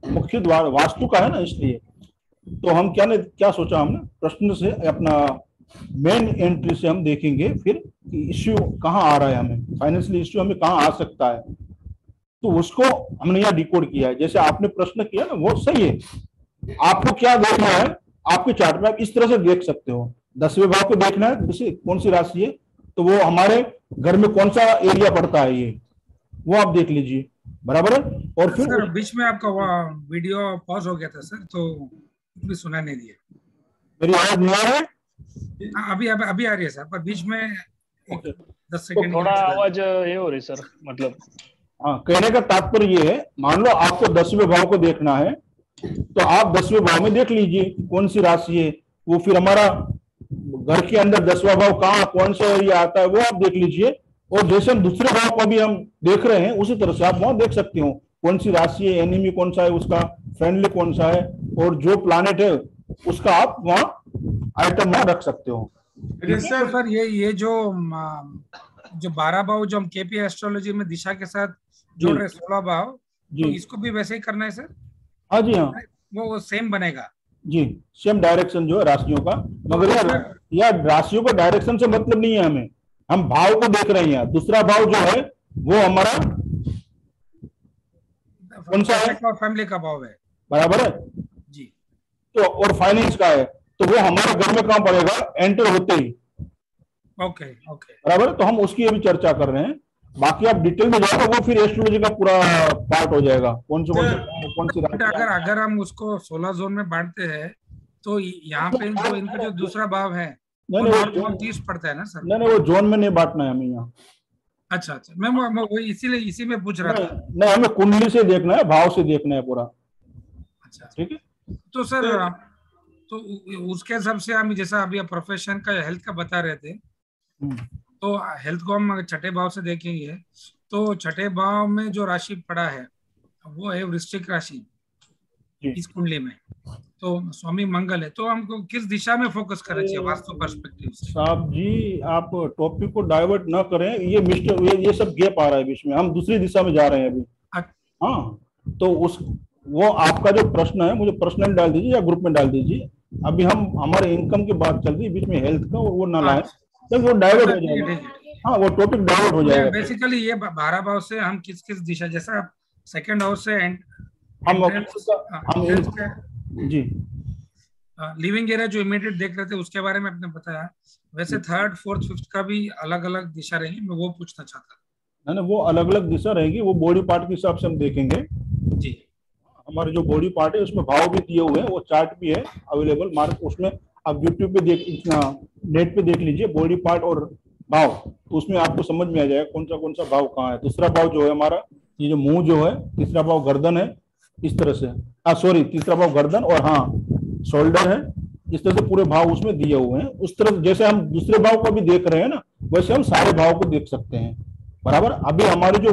मुख्य द्वार वास्तु का है ना, इसलिए तो हम क्या सोचा हमने, प्रश्न से अपना मेन एंट्री से हम देखेंगे फिर कि इश्यू कहाँ आ रहा है, हमें फाइनेंशियल इश्यू हमें कहाँ आ सकता है, तो उसको हमने यहाँ डिकोड किया है। जैसे आपने प्रश्न किया ना वो सही है, आपको क्या देखना है आपके चार्ट में आप इस तरह से देख सकते हो। 10वें भाव को देखना है, जैसे कौन सी राशि है तो वो हमारे घर में कौन सा एरिया पड़ता है, ये वो आप देख लीजिए। बराबर है, और फिर सर बीच में आपका वीडियो पॉज हो गया था सर, तो कुछ भी सुना नहीं दिया। मेरी आवाज नहीं आ रही है? अभी आ रही है सर, पर बीच में 10 तो सेकंड थोड़ा आवाज ये हो रही सर, मतलब हाँ, कहने का तात्पर्य ये है, मान लो आपको 10वें भाव को देखना है तो आप 10वें भाव में देख लीजिए कौन सी राशि है, वो फिर हमारा घर के अंदर 10वां भाव कहाँ कौन सा एरिया आता है वो आप देख लीजिए। और जैसे हम दूसरे भाव को भी हम देख रहे हैं उसी तरह से आप वहां देख सकते हो कौन सी राशि है, एनिमी कौन सा है उसका, फ्रेंडली कौन सा है, और जो प्लानेट है उसका आप वहां आइटम वहां रख सकते हो। तो सर ये जो 12 भाव जो हम केपी एस्ट्रोलॉजी में दिशा के साथ जोड़ रहे 16 भाव, तो इसको भी वैसे ही करना है सर? हाँ जी हाँ, वो सेम बनेगा जी सेम डायरेक्शन जो है राशियों का, मगर यार राशियों का डायरेक्शन से मतलब नहीं है हमें, हम भाव को देख रहे हैं। दूसरा भाव जो है वो हमारा कौन सा है, फैमिली का भाव है। बराबर है जी। तो और फाइनेंस का है, तो वो हमारे घर में कहाँ पड़ेगा, एंटर होते ही। ओके ओके, बराबर, तो हम उसकी अभी चर्चा कर रहे हैं। बाकी आप डिटेल में जाओगे वो फिर एस्ट्रोलॉजी का पूरा पार्ट हो जाएगा, कौन सी अगर हम उसको 16 जोन में बांटते हैं तो यहाँ पे जो इनका जो दूसरा भाव है वो 30 पड़ता है ना सर? नहीं वो जोन में नहीं बांटना है हमें यहाँ। अच्छा, मैं वही इसीलिए इसी में पूछ रहा था। नहीं, हमें कुंडली से देखना है, भाव से देखना है पूरा। अच्छा ठीक है, तो सर तो उसके हिसाब से हम जैसा अभी प्रोफेशन का हेल्थ का बता रहे थे, तो हेल्थ को हम छठे भाव से देखेंगे तो छठे भाव में जो राशि पड़ा है वो है वृश्चिक राशि इस कुंडली में, तो स्वामी मंगल है, तो हमको किस दिशा में फोकस करना चाहिए वास्तु पर्सपेक्टिव से? साहब जी आप टॉपिक को डाइवर्ट ना करें, ये सब गैप आ रहा है बीच में, हम दूसरी दिशा में जा रहे हैं अभी। हाँ, तो वो आपका जो प्रश्न है मुझे पर्सनल डाल दीजिए या ग्रुप में डाल दीजिए। अभी हम हमारे इनकम की बात चल रही है, बीच में हेल्थ का, और वो ना लाए तो वो डाइवर्ट हो जाएगा। हाँ, वो टॉपिक डाइवर्ट हो जाएगा। बेसिकली ये 12 भाव से हम किस किस दिशा, जैसा सेकंड हाउस से हम जी लिविंग एरिया जो इमीडिएट देख रहे थे उसके बारे में आपने बताया, वैसे थर्ड फोर्थ फिफ्थ का भी अलग अलग दिशा रहेगी, मैं वो पूछना चाहता था। ना वो अलग अलग दिशा रहेगी, वो बॉडी पार्ट के हिसाब से हम देखेंगे जी। हमारे जो बॉडी पार्ट है उसमें भाव भी दिए हुए हैं, वो चार्ट भी है अवेलेबल मार्क, उसमें आप यूट्यूब पे नेट पे देख लीजिए बॉडी पार्ट और भाव, तो उसमें आपको समझ में आ जाएगा कौन सा भाव कहाँ है। दूसरा भाव जो है हमारा ये जो मुंह जो है, तीसरा भाव गर्दन है, इस तरह से तीसरा भाव गर्दन और हाँ शोल्डर है, इस तरह से पूरे भाव उसमें दिए हुए हैं। उस तरह जैसे हम दूसरे भाव को भी देख रहे हैं ना, वैसे हम सारे भाव को देख सकते हैं। बराबर, अभी हमारी जो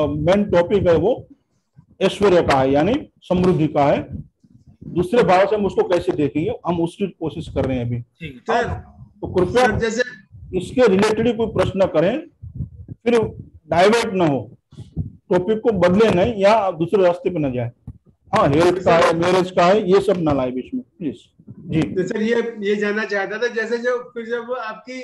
मेन टॉपिक है वो ऐश्वर्य का है, यानी समृद्धि का है। दूसरे भाव से हम उसको कैसे देखेंगे, हम उसकी कोशिश कर रहे हैं अभी। तो कृपया जैसे इसके रिलेटेड कोई प्रश्न करें, फिर डाइवर्ट ना हो, टॉपिक को बदले नहीं या दूसरे रास्ते पे न जाए। हाँ, हेल्थ का है, मैरिज का है, ये सब ना लाए बीच में प्लीज। जी तो सर ये जानना चाहता था, जैसे जब आपकी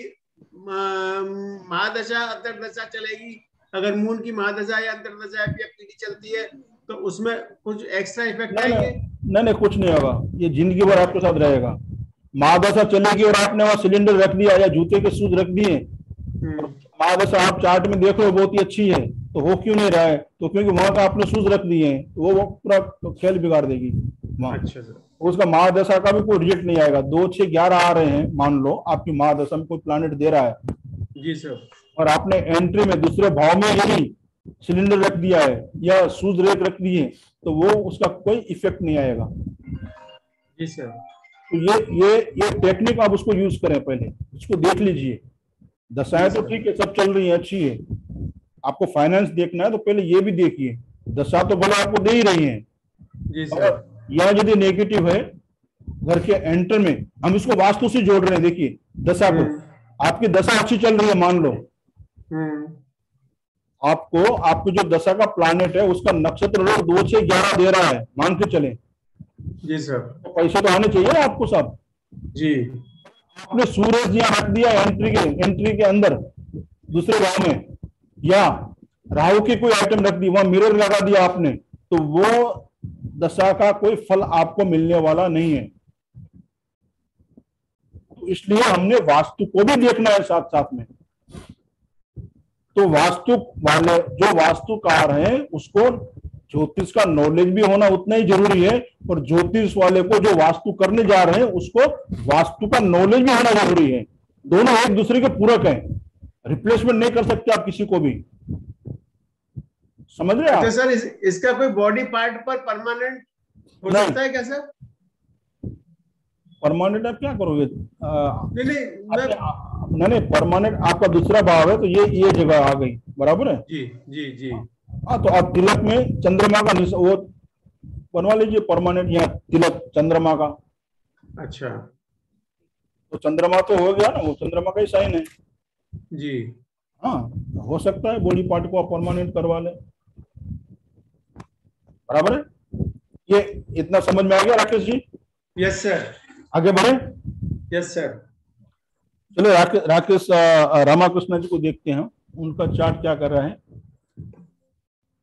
महादशा अंतर्दशा चलेगी, अगर मून की महादशा या अंतर्दशा या पीढ़ी चलती है तो उसमें कुछ एक्स्ट्रा इफेक्ट आएंगे? नहीं, कुछ नहीं होगा, ये जिंदगी भर आपके साथ रहेगा। महादशा चलेगी और आपने वहां सिलेंडर रख दिया या जूते के शूज रख दिए, महादशा आप चार्ट में देख लो बहुत ही अच्छी है, तो हो क्यों नहीं रहा है? तो क्योंकि वहां का आपने शूज रख दिए हैं, तो वो पूरा खेल बिगाड़ देगी वहां। अच्छा सर। उसका महादशा का भी कोई रिजल्ट नहीं आएगा। 2, 6, 11 आ रहे हैं, मान लो आपकी महादशा में कोई प्लैनेट दे रहा है जी सर, और आपने एंट्री में दूसरे भाव में यही सिलेंडर रख दिया है या शूज रेक रख दिए, तो वो उसका कोई इफेक्ट नहीं आएगा। जी सर। तो ये टेक्निक आप उसको यूज करें, पहले उसको देख लीजिए। दशाएं तो ठीक है, सब चल रही है, अच्छी है। आपको फाइनेंस देखना है तो पहले ये भी देखिए, दशा तो भले आपको दे ही रही है। जी सर। यह यदि नेगेटिव है घर के एंटर में, हम इसको वास्तु से जोड़ रहे हैं। देखिए दशा को, आपकी दशा अच्छी चल रही है, मान लो आपको आपकी जो दशा का प्लैनेट है उसका नक्षत्र लोग 2, 6, 11 दे रहा है, मान के चले। जी सर। तो पैसे तो आने चाहिए आपको सब। जी। आपने सूरज यहाँ रख दिया एंट्री के अंदर दूसरे भाव में, या राहु की कोई आइटम रख दी, वहां मिरर लगा दिया आपने, तो वो दशा का कोई फल आपको मिलने वाला नहीं है। तो इसलिए हमने वास्तु को भी देखना है साथ साथ में। तो वास्तु वाले जो वास्तुकार हैं उसको ज्योतिष का नॉलेज भी होना उतना ही जरूरी है, और ज्योतिष वाले को जो वास्तु करने जा रहे हैं उसको वास्तु का नॉलेज भी होना जरूरी है। दोनों एक दूसरे के पूरक हैं, रिप्लेसमेंट नहीं कर सकते आप किसी को भी। समझ रहे हैं? तो सर इसका कोई बॉडी पार्ट पर परमानेंट हो सकता है क्या सर? परमानेंट आप क्या करोगे? नहीं, नहीं, परमानेंट आपका दूसरा भाव है, तो ये जगह आ गई, बराबर है। जी जी जी। हाँ, तो आप तिलक में चंद्रमा का वो बनवा लीजिए परमानेंट, यहाँ तिलक चंद्रमा का। अच्छा, तो चंद्रमा तो हो गया ना, वो चंद्रमा का ही साइन है जी। हाँ, हो सकता है बॉडी पार्ट को आप परमानेंट करवा लें, बराबर है। ये इतना समझ में आ गया राकेश जी? Yes sir. आगे बढ़े। Yes sir. चलो राकेश रामाकृष्ण जी को देखते हैं, उनका चार्ट क्या कर रहा है।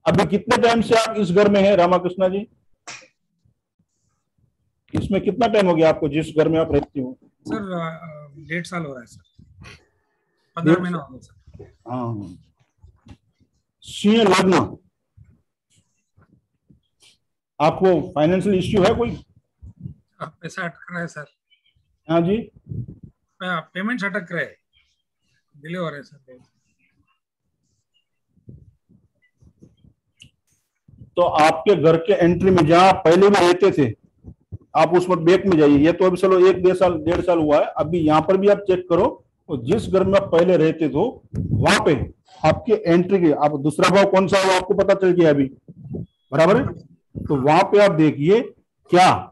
अभी कितने टाइम से आप इस घर में हैं रामाकृष्ण जी? इसमें कितना टाइम हो गया आपको, जिस घर में आप रहती हो? सर 1.5 साल हो रहा है सर, 15 महीना हो गया सर। हाँ, सिंह लग्न, आपको फाइनेंशियल इश्यू है कोई? पैसा अटक रहा है सर। हाँ जी, पेमेंट अटक रहे, डिले हो रहे सर। तो आपके घर के एंट्री में जहां पहले भी रहते थे, आप उस वक्त बैक में जाइए। ये तो अभी चलो 1 साल हुआ है, अभी यहाँ पर भी आप चेक करो, तो जिस घर में आप पहले रहते थे वहां पे आपके एंट्री के, आप दूसरा भाव कौन सा है आपको पता चल गया अभी, बराबर है। तो वहां पे आप देखिए, क्या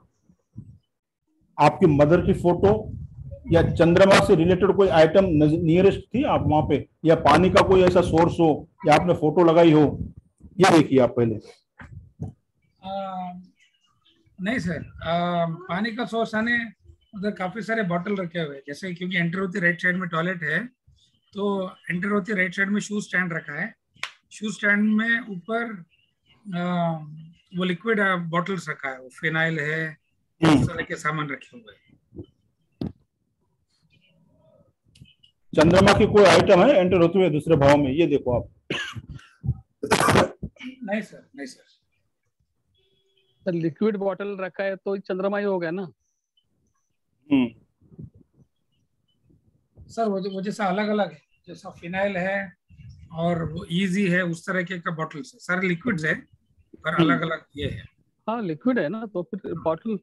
आपकी मदर की फोटो या चंद्रमा से रिलेटेड कोई आइटम नियरेस्ट थी आप वहां पे, या पानी का कोई ऐसा सोर्स हो या आपने फोटो लगाई हो? ये देखिए आप पहले। नहीं सर, पानी का सोर्स आने उधर काफी सारे बॉटल रखे हुए, जैसे क्योंकि एंटर होती राइट साइड में टॉयलेट है, तो एंटर होती राइट साइड में शू स्टैंड रखा है। शू स्टैंड में ऊपर वो लिक्विड बॉटल्स रखा है, वो फिनाइल है, इस तरह के सामान रखे हुए हैं। चंद्रमा की कोई आइटम है एंटर होते हुए दूसरे भाव में? ये देखो आप। नहीं सर, नहीं सर। सर लिक्विड बॉटल रखा है तो चंद्रमा ही हो गया ना? सर वो जैसा अलग अलग है, जैसा फिनाइल है और वो इजी है, उस तरह के का बॉटल्स है। सारे लिक्विड्स है पर अलग अलग ये है। हाँ लिक्विड है ना, तो फिर बॉटल।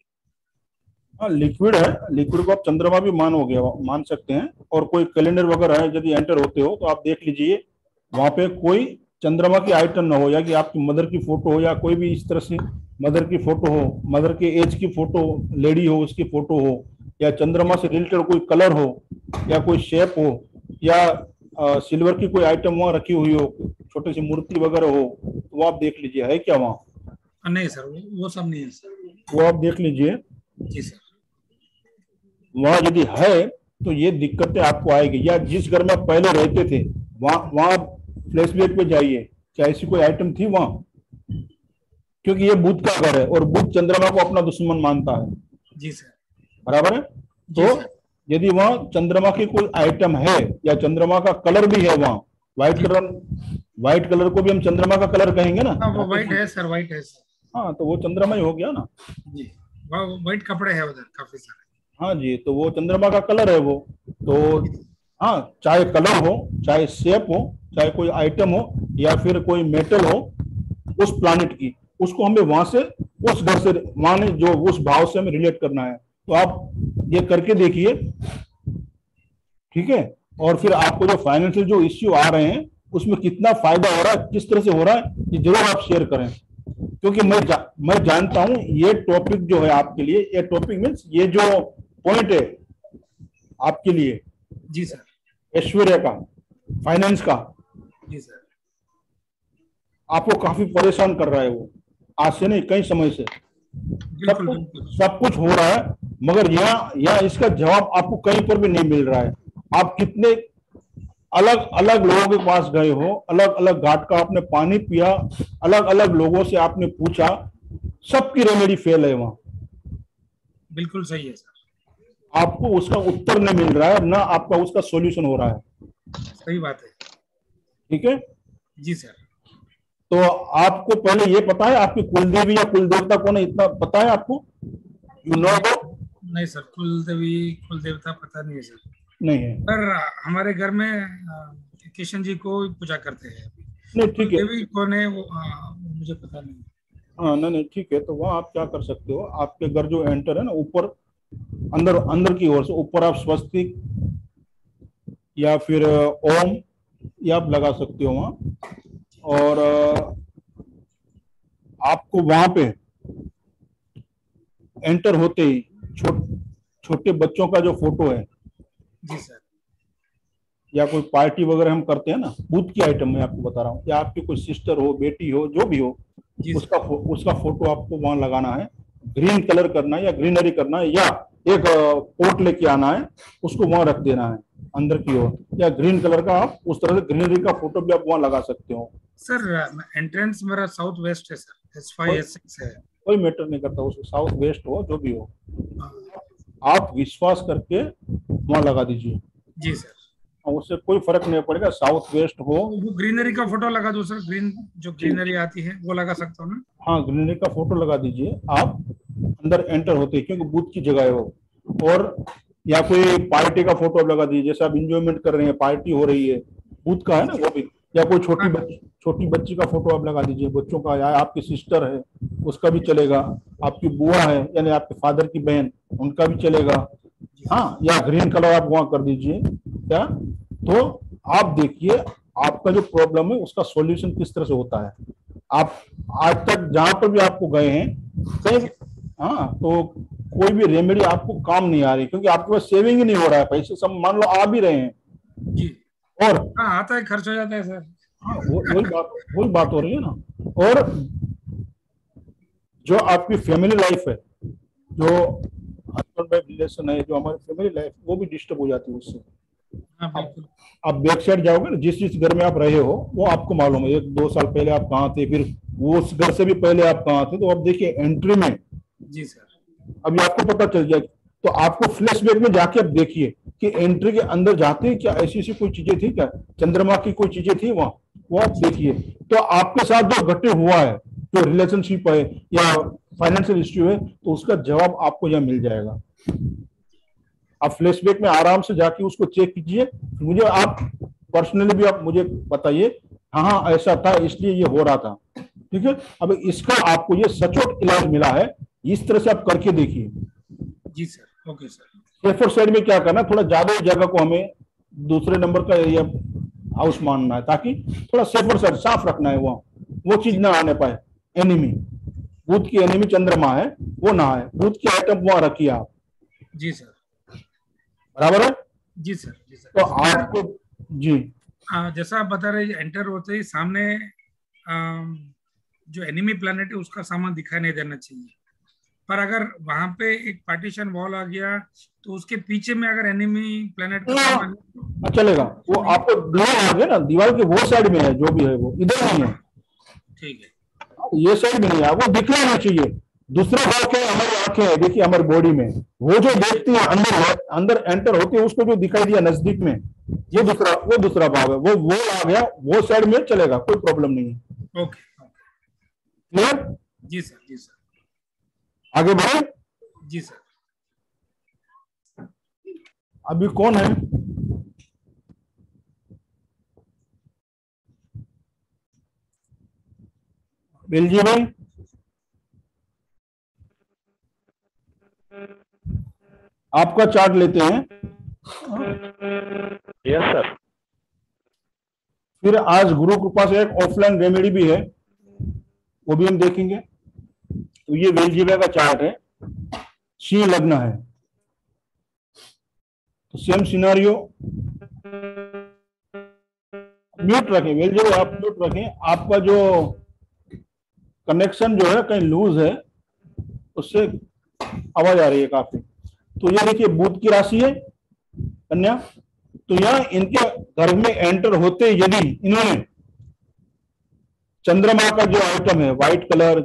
हाँ लिक्विड है, लिक्विड को आप चंद्रमा भी मान सकते हैं। और कोई कैलेंडर वगैरह है यदि एंटर होते हो तो आप देख लीजिए वहां पे कोई चंद्रमा की आइटम ना हो, या कि आपकी मदर की फोटो हो, या कोई भी इस तरह से मदर की फोटो हो, मदर के एज की फोटो, लेडी हो उसकी फोटो हो, या चंद्रमा से रिलेटेड कोई कलर हो या कोई शेप हो, या सिल्वर की कोई आइटम वहां रखी हुई हो, छोटी सी मूर्ति वगैरह हो, तो वो आप देख लीजिए है क्या वहाँ। नहीं सर, वो सब नहीं है सर। वो आप देख लीजिए। जी सर। वहां यदि है तो ये दिक्कतें आपको आएगी। या जिस घर में आप पहले रहते थे वहां फ्लैशबैक पे जाइए, क्या ऐसी कोई आइटम थी वहां? क्योंकि ये बुध का घर है और बुध चंद्रमा को अपना दुश्मन मानता है। जी सर। बराबर है। जी तो सर। यदि वहां चंद्रमा की कोई आइटम है या चंद्रमा का कलर भी है वहां, व्हाइट कलर को भी हम चंद्रमा का कलर कहेंगे ना। हाँ वो व्हाइट है सर, व्हाइट है सर। हाँ, तो वो चंद्रमा ही हो गया ना। जी, व्हाइट कपड़े हैं उधर काफी सारे। हाँ जी, तो वो चंद्रमा का कलर है वो। तो हाँ, चाहे कलर हो, चाहे शेप हो, चाहे कोई आइटम हो या फिर कोई मेटल हो उस प्लानिट की, उसको हमें वहां से, उस घर से, माने जो उस भाव से हमें रिलेट करना है। तो आप ये करके देखिए, ठीक है। और फिर आपको जो फाइनेंशियल जो इश्यू आ रहे हैं उसमें कितना फायदा हो रहा है, किस तरह से हो रहा है, ये जरूर आप शेयर करें। क्योंकि मैं जानता हूं ये टॉपिक जो है आपके लिए, ये टॉपिक मीन्स ये जो पॉइंट है आपके लिए जी सर। ऐश्वर्य का, फाइनेंस का, जी सर। आपको काफी परेशान कर रहा है वो, आज से नहीं कई समय से। सब कुछ हो रहा है, मगर यहाँ इसका जवाब आपको कहीं पर भी नहीं मिल रहा है। आप कितने अलग अलग लोगों के पास गए हो, अलग अलग घाट का आपने पानी पिया, अलग अलग लोगों से आपने पूछा, सबकी रेमेडी फेल है वहां। बिल्कुल सही है सर। आपको उसका उत्तर नहीं मिल रहा है, ना आपका उसका सॉल्यूशन हो रहा है। सही बात है। ठीक है जी सर। तो आपको पहले ये पता है आपकी कुलदेवी या कुलदेवता कौन है, इतना पता है आपको? You know about? नहीं सर, कुलदेवी कुलदेवता पता नहीं है सर। नहीं है। पर हमारे घर में किशन जी को पूजा करते हैं। नहीं, ठीक है। कुलदेवी कौन है वो मुझे पता नहीं। हाँ, नहीं ठीक है। तो वहाँ आप क्या कर सकते हो, आपके घर जो एंटर है ना, ऊपर अंदर की ओर से ऊपर आप स्वस्तिक या फिर ओम या आप लगा सकते हो वहां। और आपको वहां पे एंटर होते ही छोटे बच्चों का जो फोटो है, जी सर, या कोई पार्टी वगैरह हम करते हैं ना, बुद्ध की आइटम मैं आपको बता रहा हूँ, या आपकी कोई सिस्टर हो, बेटी हो, जो भी हो, उसका फोटो आपको वहां लगाना है। ग्रीन कलर करना है या ग्रीनरी करना है, या एक पोट लेके आना है, उसको वहां रख देना है अंदर की ओर, या ग्रीन कलर का आप उस तरह से ग्रीनरी का फोटो भी आप वहां लगा सकते हो। सर एंट्रेंस मेरा साउथ वेस्ट है सर, S5 S6 है। कोई मैटर नहीं करता, उसको साउथ वेस्ट हो जो भी हो, आप विश्वास करके वहां लगा दीजिए। जी सर। उससे कोई फर्क नहीं पड़ेगा, साउथ वेस्ट हो। वो ग्रीनरी का फोटो लगा दो सर, जो ग्रीनरी आती है वो लगा सकता हूँ ना? हाँ, ग्रीनरी का फोटो लगा दीजिए आप अंदर एंटर होते हैं, क्योंकि बुद्ध की जगह है वो। और या कोई पार्टी का फोटो लगा दीजिए, जैसे आप इंजॉयमेंट कर रहे हैं, पार्टी हो रही है, बुद्ध का है ना वो भी। या कोई छोटी बच्ची का फोटो आप लगा दीजिए, बच्चों का, या आपकी सिस्टर है उसका भी चलेगा, आपकी बुआ है यानी आपके फादर की बहन, उनका भी चलेगा। हाँ, या ग्रीन कलर आप वहां कर दीजिए क्या। तो आप देखिए आपका जो प्रॉब्लम है उसका सॉल्यूशन किस तरह से होता है। आप आज तक जहां पर भी आपको गए हैं कहीं, हाँ, तो कोई भी रेमेडी आपको काम नहीं आ रही, क्योंकि आपके पास सेविंग ही नहीं हो रहा है, पैसे सब मान लो आ भी रहे हैं जी, और हाँ आता है, खर्च हो जाता है सर। हाँ, वही बात हो रही है ना। और जो आपकी फैमिली लाइफ है, जो हस्बैंड वाइफ रिलेशन है, जो हमारी फैमिली लाइफ, वो भी डिस्टर्ब हो जाती है उससे। हाँ बिल्कुल। आप बैक साइड जाओगे ना, जिस घर में आप रहे हो वो आपको मालूम है, 1-2 साल पहले आप कहाँ थे, फिर वो उस घर से भी पहले आप कहाँ थे। तो अब देखिए एंट्री में, जी सर, अभी आपको पता चल जाएगा। तो आपको फ्लैशबैक में जाके अब देखिए कि एंट्री के अंदर जाते हैं क्या ऐसी कोई चीजें थी क्या, चंद्रमा की कोई चीजें थी वहां, वो आप देखिए। तो आपके साथ जो घटे हुआ है, जो रिलेशनशिप है या फाइनेंशियल इश्यू है, तो उसका जवाब आपको यहाँ मिल जाएगा। आप फ्लैशबैक में आराम से जाके उसको चेक कीजिए, मुझे आप पर्सनली भी आप मुझे बताइए, हाँ ऐसा था इसलिए ये हो रहा था। ठीक है, अब इसका आपको ये सचोट इलाज मिला है, इस तरह से आप करके देखिए। जी sir, okay sir. Safer side में क्या करना, थोड़ा ज्यादा जगह को हमें दूसरे नंबर का एरिया हाउस मानना है, ताकि थोड़ा सेफर साइड साफ रखना है, वहां वो चीज ना आने पाए। एनिमी, बुध की एनिमी चंद्रमा है, वो ना आए, बुध की आइटम वहां रखिए आप। जी सर, बराबर है। जी सर, जी सर। तो आपको जी, जैसा आप बता रहे एंटर होते ही सामने जो एनिमी प्लैनेट है उसका सामान दिखाई नहीं देना चाहिए, पर अगर वहां पे एक पार्टीशन वॉल आ गया तो उसके पीछे में अगर एनिमी प्लेनेट का चलेगा। वो आपको आ गया ना, दीवार के वो साइड में है जो भी है, वो इधर नहीं है। ठीक है, ये साइड में नहीं है, वो दिखना नहीं चाहिए। दूसरा भाव क्या है, हमारी आंखें है, देखिए हमारी बॉडी में वो जो देखती है अंदर अंदर एंटर होती है, उसको जो दिखाई दिया नजदीक में, ये दूसरा भाव है। वो आ गया, वो साइड में चलेगा, कोई प्रॉब्लम नहीं है। Okay, clear? जी सर, जी सर, आगे बढ़े। जी सर। अभी कौन है? बेलजी भाई, आपका चार्ट लेते हैं। Yes sir. फिर आज गुरु कृपा से एक ऑफलाइन रेमेडी भी है, वो भी हम देखेंगे। तो ये वेलजीबा का चार्ट है, सिंह लग्न है। तो सेम सिनारियो, म्यूट रखें वेलजीबा, आप म्यूट रखें। आपका जो कनेक्शन जो है कहीं लूज है, उससे आवाज आ रही है काफी। तो ये देखिए बुध की राशि है कन्या। तो यहाँ इनके घर में एंटर होते यदि इन्होंने चंद्रमा का जो आइटम है व्हाइट कलर,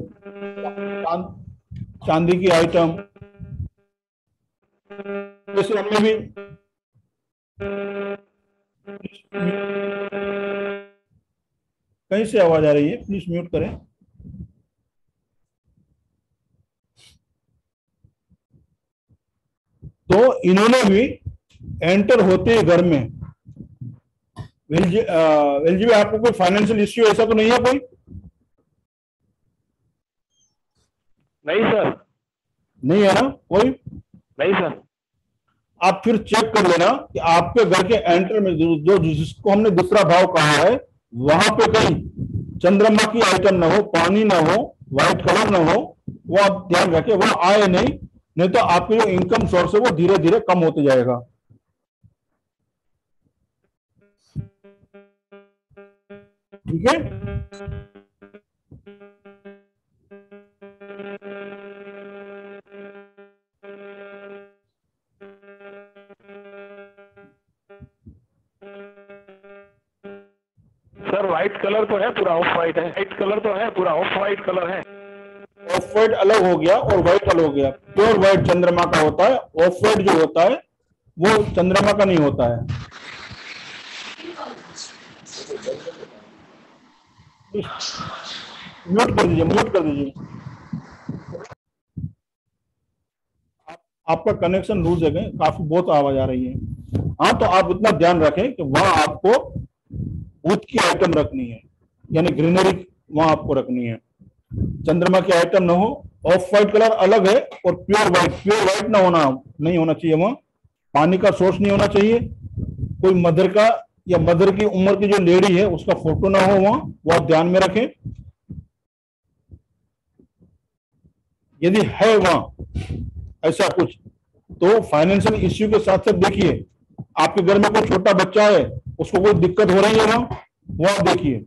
चांदी की आइटम, जैसे हमने भी कहीं से आवाज आ रही है, प्लीज म्यूट करें। तो इन्होंने भी एंटर होते घर में, वेलजी आपको कोई फाइनेंशियल इश्यू ऐसा तो नहीं है कोई? नहीं सर। नहीं है ना कोई? नहीं सर। आप फिर चेक कर लेना कि आपके घर के एंटर में जो जिसको हमने दूसरा भाव कहा है, वहां पे कहीं चंद्रमा की आइटम ना हो, पानी ना हो, व्हाइट कलर ना हो, वो आप ध्यान रखें, वो आए नहीं तो आपकी जो इनकम सोर्स है वो धीरे धीरे कम होते जाएगा। ठीक है? सर व्हाइट कलर तो है, पूरा ऑफ व्हाइट है। व्हाइट कलर तो है, पूरा ऑफ व्हाइट कलर है। ऑफ व्हाइट अलग हो गया और व्हाइट अलग हो गया। प्योर व्हाइट चंद्रमा का होता है, ऑफ व्हाइट जो होता है वो चंद्रमा का नहीं होता है। म्यूट कर दीजिए, म्यूट कर दीजिए। आपका कनेक्शन लूज है, काफी बहुत आवाज आ रही है। हाँ, तो आप इतना ध्यान रखें कि वहां आपको बुध की आइटम रखनी है, यानी ग्रीनरी वहां आपको रखनी है। चंद्रमा की आइटम ना हो, ऑफ व्हाइट कलर अलग है, और प्योर व्हाइट ना होना, नहीं होना चाहिए। वहां पानी का सोर्स नहीं होना चाहिए। कोई मदर का या मदर की उम्र की जो लेडी है उसका फोटो ना हो वहां, वो आप ध्यान में रखें। यदि है वहां ऐसा कुछ, तो फाइनेंशियल इश्यू के साथ साथ देखिए, आपके घर में कोई छोटा बच्चा है, उसको कोई दिक्कत हो रही है वहां, वो आप देखिए।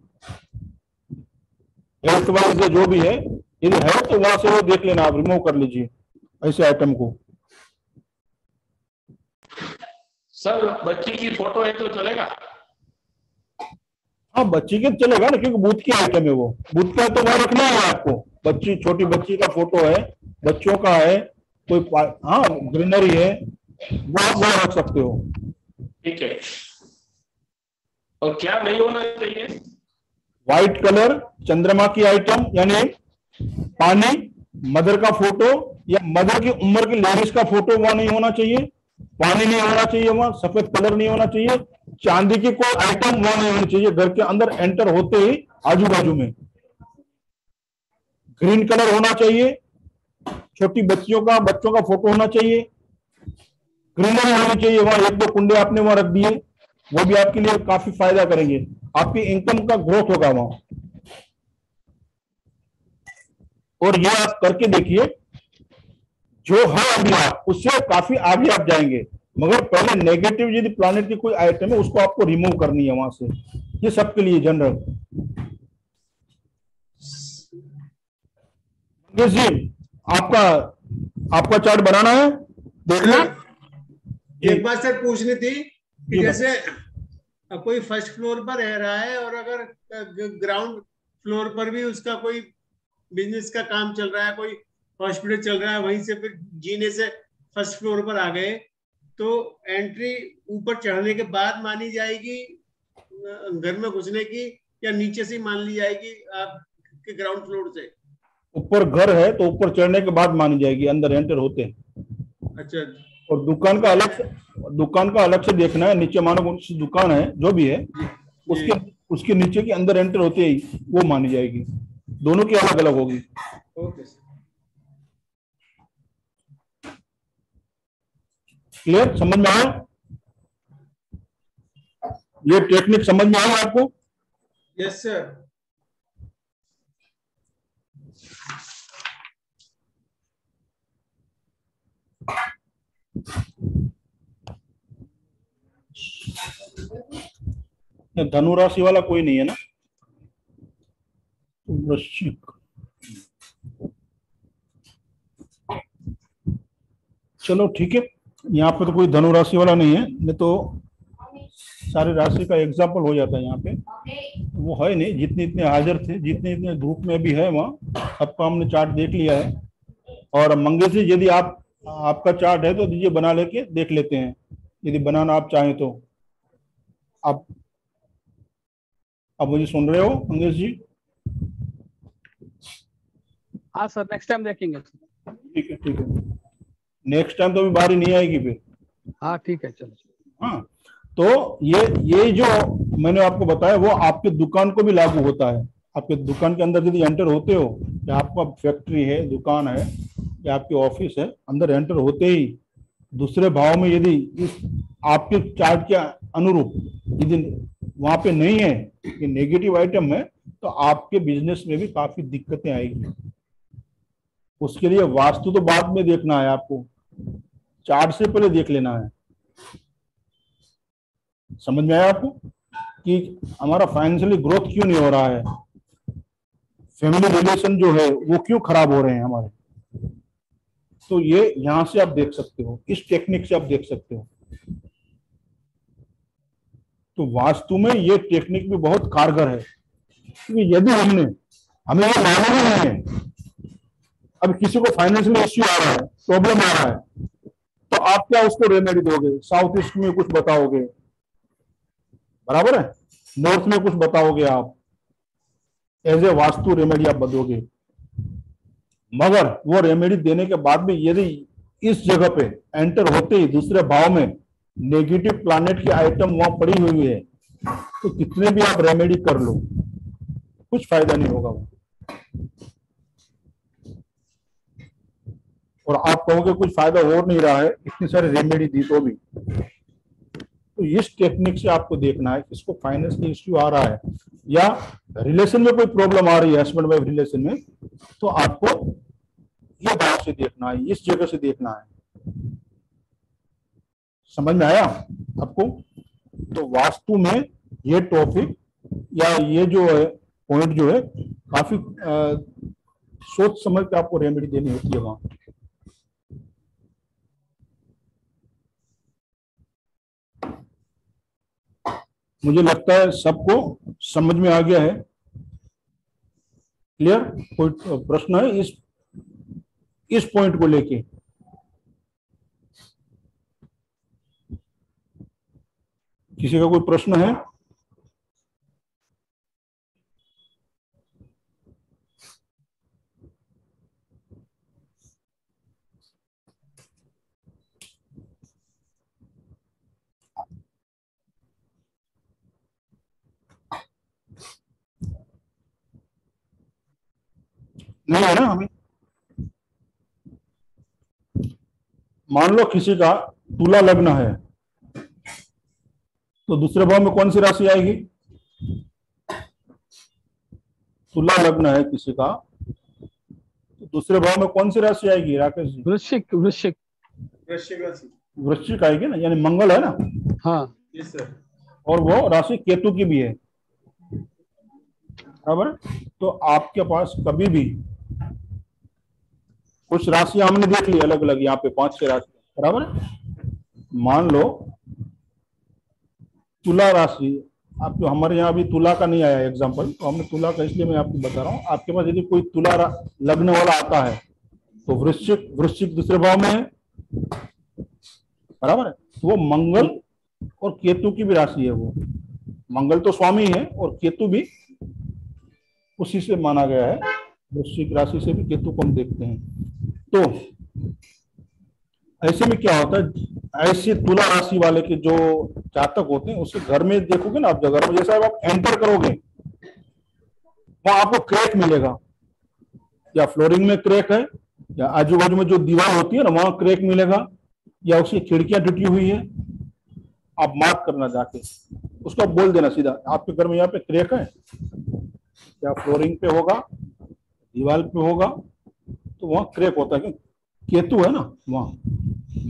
हेल्थ वाइज जो भी है, यदि है तो वहां से वो देख लेना, आप रिमूव कर लीजिए ऐसे आइटम को। सर बच्ची की फोटो है तो चलेगा? हाँ, बच्ची के चलेगा ना, क्योंकि बुध की आइटम है वो। बुध का तो वहां रखना है आपको। बच्ची, छोटी बच्ची का फोटो है, बच्चों का है, कोई हाँ ग्रीनरी है, वो आप वहां रख सकते हो। ठीक है। और क्या नहीं होना चाहिए? व्हाइट कलर, चंद्रमा की आइटम यानी पानी, मदर का फोटो या मदर की उम्र की लेडीज का फोटो वहां नहीं होना चाहिए। पानी नहीं होना चाहिए वहां, सफेद कलर नहीं होना चाहिए, चांदी की कोई आइटम वहां नहीं होनी चाहिए। घर के अंदर एंटर होते ही आजू बाजू में ग्रीन कलर होना चाहिए। छोटी बच्चियों का, बच्चों का फोटो होना चाहिए, ग्रीनरी होनी चाहिए वहां। एक दो कुंडे आपने वहां रख दिए, वो भी आपके लिए काफी फायदा करेंगे, आपकी इनकम का ग्रोथ होगा वहां। और ये आप करके देखिए, जो है अभी आप उससे काफी आगे आप जाएंगे। मगर पहले नेगेटिव यदि प्लैनेट की कोई आइटम है, उसको आपको रिमूव करनी है वहां से। ये सबके लिए जनरल। जी, आपका आपका चार्ट बनाना है, देखना। एक बात सर पूछनी थी कि जैसे कोई फर्स्ट फ्लोर पर रह रहा है और अगर ग्राउंड फ्लोर पर भी उसका कोई बिजनेस का काम चल रहा है, कोई हॉस्पिटल चल रहा है, वहीं से फिर जीने से फर्स्ट फ्लोर पर आ गए, तो एंट्री ऊपर चढ़ने के बाद मानी जाएगी घर में घुसने की, या नीचे से मान ली जाएगी आपके ग्राउंड फ्लोर से? ऊपर घर है तो ऊपर चढ़ने के बाद मानी जाएगी, अंदर एंटर होते हैं। अच्छा। और दुकान का अलग से देखना है। नीचे मानो कौन सी दुकान है जो भी है, उसके नीचे के अंदर एंटर होते ही वो मानी जाएगी। दोनों की अलग अलग होगी। Okay sir. क्लियर? समझ में आया? ये टेक्निक समझ में आया आपको? Yes sir. धनु राशि वाला कोई नहीं है ना? वृश्चिक, चलो ठीक है। यहाँ पे तो कोई धनु राशि वाला नहीं है, नहीं तो सारी राशि का एग्जाम्पल हो जाता है। यहाँ पे वो है नहीं, जितने इतने हाजिर थे, जितने इतने ग्रुप में भी है वहाँ सबका हमने चार्ट देख लिया है। और मंगेश जी, यदि आपका चार्ट है तो दीजिए, बना लेके देख लेते हैं, यदि बनाना आप चाहें तो। आप मुझे सुन रहे हो मंगेश जी? हाँ सर, नेक्स्ट टाइम देखेंगे। ठीक है, ठीक है। नेक्स्ट टाइम तो अभी बारी नहीं आएगी फिर। हाँ ठीक है, चलो। हाँ, तो ये जो मैंने आपको बताया वो आपके दुकान को भी लागू होता है। आपके दुकान के अंदर यदि एंटर होते हो, या आपका फैक्ट्री है, दुकान है, या आपकी ऑफिस है, अंदर एंटर होते ही दूसरे भाव में यदि इस आपके चार्ट के अनुरूप यदि वहां पे नहीं है, कि नेगेटिव आइटम है, तो आपके बिजनेस में भी काफी दिक्कतें आएगी। उसके लिए वास्तु तो बाद में देखना है, आपको चार्ट से पहले देख लेना है। समझ में आया आपको कि हमारा फाइनेंशियली ग्रोथ क्यों नहीं हो रहा है, फैमिली रिलेशन जो है वो क्यों खराब हो रहे हैं हमारे? तो ये यहां से आप देख सकते हो, इस टेक्निक से आप देख सकते हो। तो वास्तु में ये टेक्निक भी बहुत कारगर है, क्योंकि यदि हमें ये मालूम ही नहीं है, अब किसी को फाइनेंशियल इश्यू आ रहा है, प्रॉब्लम आ रहा है, तो आप क्या उसको रेमेडी दोगे? साउथ ईस्ट में कुछ बताओगे, बराबर है, नॉर्थ में कुछ बताओगे, आप एज ए वास्तु रेमेडी आप दोगे। मगर वो रेमेडी देने के बाद भी यदि इस जगह पे एंटर होते ही दूसरे भाव में नेगेटिव प्लैनेट की आइटम वहां पड़ी हुई है, तो कितने भी आप रेमेडी कर लो, कुछ फायदा नहीं होगा वो। और आप कहोगे कुछ फायदा हो नहीं रहा है, इतनी सारी रेमेडी दी तो भी। तो इस टेक्निक से आपको देखना है किसको फाइनेंशियल इश्यू आ रहा है, या रिलेशन में कोई प्रॉब्लम आ रही है, हस्बैंड वाइफ रिलेशन में, तो आपको ये भाव से देखना है, इस जगह से देखना है। समझ में आया आपको? तो वास्तु में ये टॉपिक या ये जो है पॉइंट जो है काफी सोच समझ के आपको रेमेडी देनी होती है वहां। मुझे लगता है सबको समझ में आ गया है। क्लियर? कोई प्रश्न है इस पॉइंट को लेके? किसी का कोई प्रश्न है? नहीं है ना? हमें मान लो किसी का तुला लग्न है, तो दूसरे भाव में कौन सी राशि आएगी? तुला लग्न है किसी का, तो दूसरे भाव में कौन सी राशि आएगी राकेश जी? वृश्चिक। वृश्चिक राशि वृश्चिक आएगी ना, यानी मंगल है ना? हाँ यस सर। और वो राशि केतु की भी है, बराबर? तो आपके पास कभी भी कुछ राशियां हमने देख ली अलग अलग, यहाँ पे 5-6 राशि, बराबर है। मान लो तुला राशि, आपको हमारे यहाँ अभी तुला का नहीं आया एग्जांपल, तो हमने तुला का इसलिए मैं आपको बता रहा हूँ। आपके पास यदि कोई तुला लग्न वाला आता है तो वृश्चिक, वृश्चिक दूसरे भाव में है, बराबर है। तो वो मंगल और केतु की भी राशि है। वो मंगल तो स्वामी है और केतु भी उसी से माना गया है, वृश्चिक राशि से भी केतु को हम देखते हैं। तो ऐसे में क्या होता है, ऐसे तुला राशि वाले के जो जातक होते हैं उसके घर में देखोगे ना आप, जगह में जैसा आप एंटर करोगे वहां आपको क्रैक मिलेगा, या फ्लोरिंग में क्रैक है, या आजू बाजू में जो दीवार होती है ना वहां क्रैक मिलेगा, या उसकी खिड़कियां टूटी हुई है। आप मार्क करना जाके उसको आप बोल देना सीधा, आपके घर में यहाँ पे क्रैक है, या फ्लोरिंग पे होगा, दीवार पे होगा, तो वहां क्रैक होता है। केतु है ना, वहां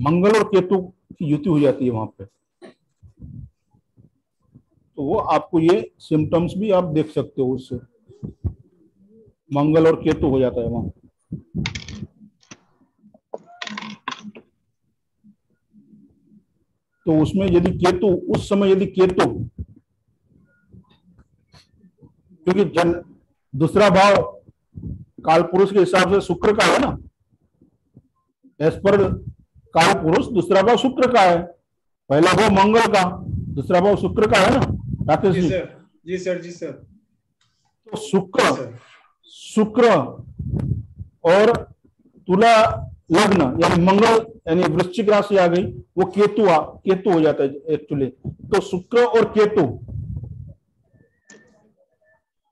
मंगल और केतु की युति हो जाती है वहां पे, तो वो आपको ये सिम्टम्स भी आप देख सकते हो, उससे मंगल और केतु हो जाता है वहां। तो उसमें यदि केतु, उस समय यदि केतु, क्योंकि दूसरा भाव काल पुरुष के हिसाब से शुक्र का है ना, एज पर काल पुरुष दूसरा भाव शुक्र का है, पहला भाव मंगल का, दूसरा भाव शुक्र का है ना राकेश जी? जी सर, जी सर। तो शुक्र और तुला लग्न यानी मंगल यानी वृश्चिक राशि आ गई, वो केतु हो जाता है एक्चुअली। तो शुक्र और केतु,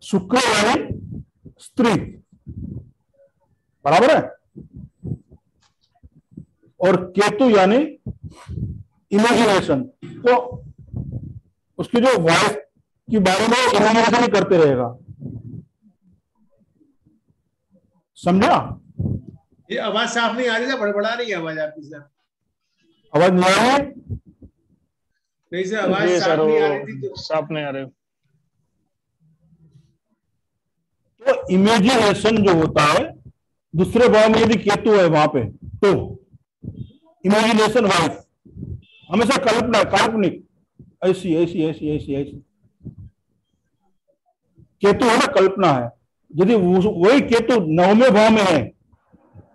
शुक्र यानी स्त्री, बराबर है, और केतु यानी इमेजिनेशन। तो उसकी जो वाइफ के बारे में इमेजिनेशन ही करते रहेगा, समझा? ये आवाज साफ नहीं आ रही है, बड़बड़ा रही है आवाज आपकी सर। आवाज नहीं आ रही है? नहीं सर, आवाज साफ नहीं आ रही थी। साफ नहीं आ रहे। तो इमेजिनेशन जो होता है दूसरे भाव में यदि केतु है वहां पे, तो इमेजिनेशन वाइफ हमेशा कल्पना, काल्पनिक, ऐसी ऐसी ऐसी ऐसी ऐसी, केतु है ना, कल्पना है। यदि वही केतु 9वें भाव में है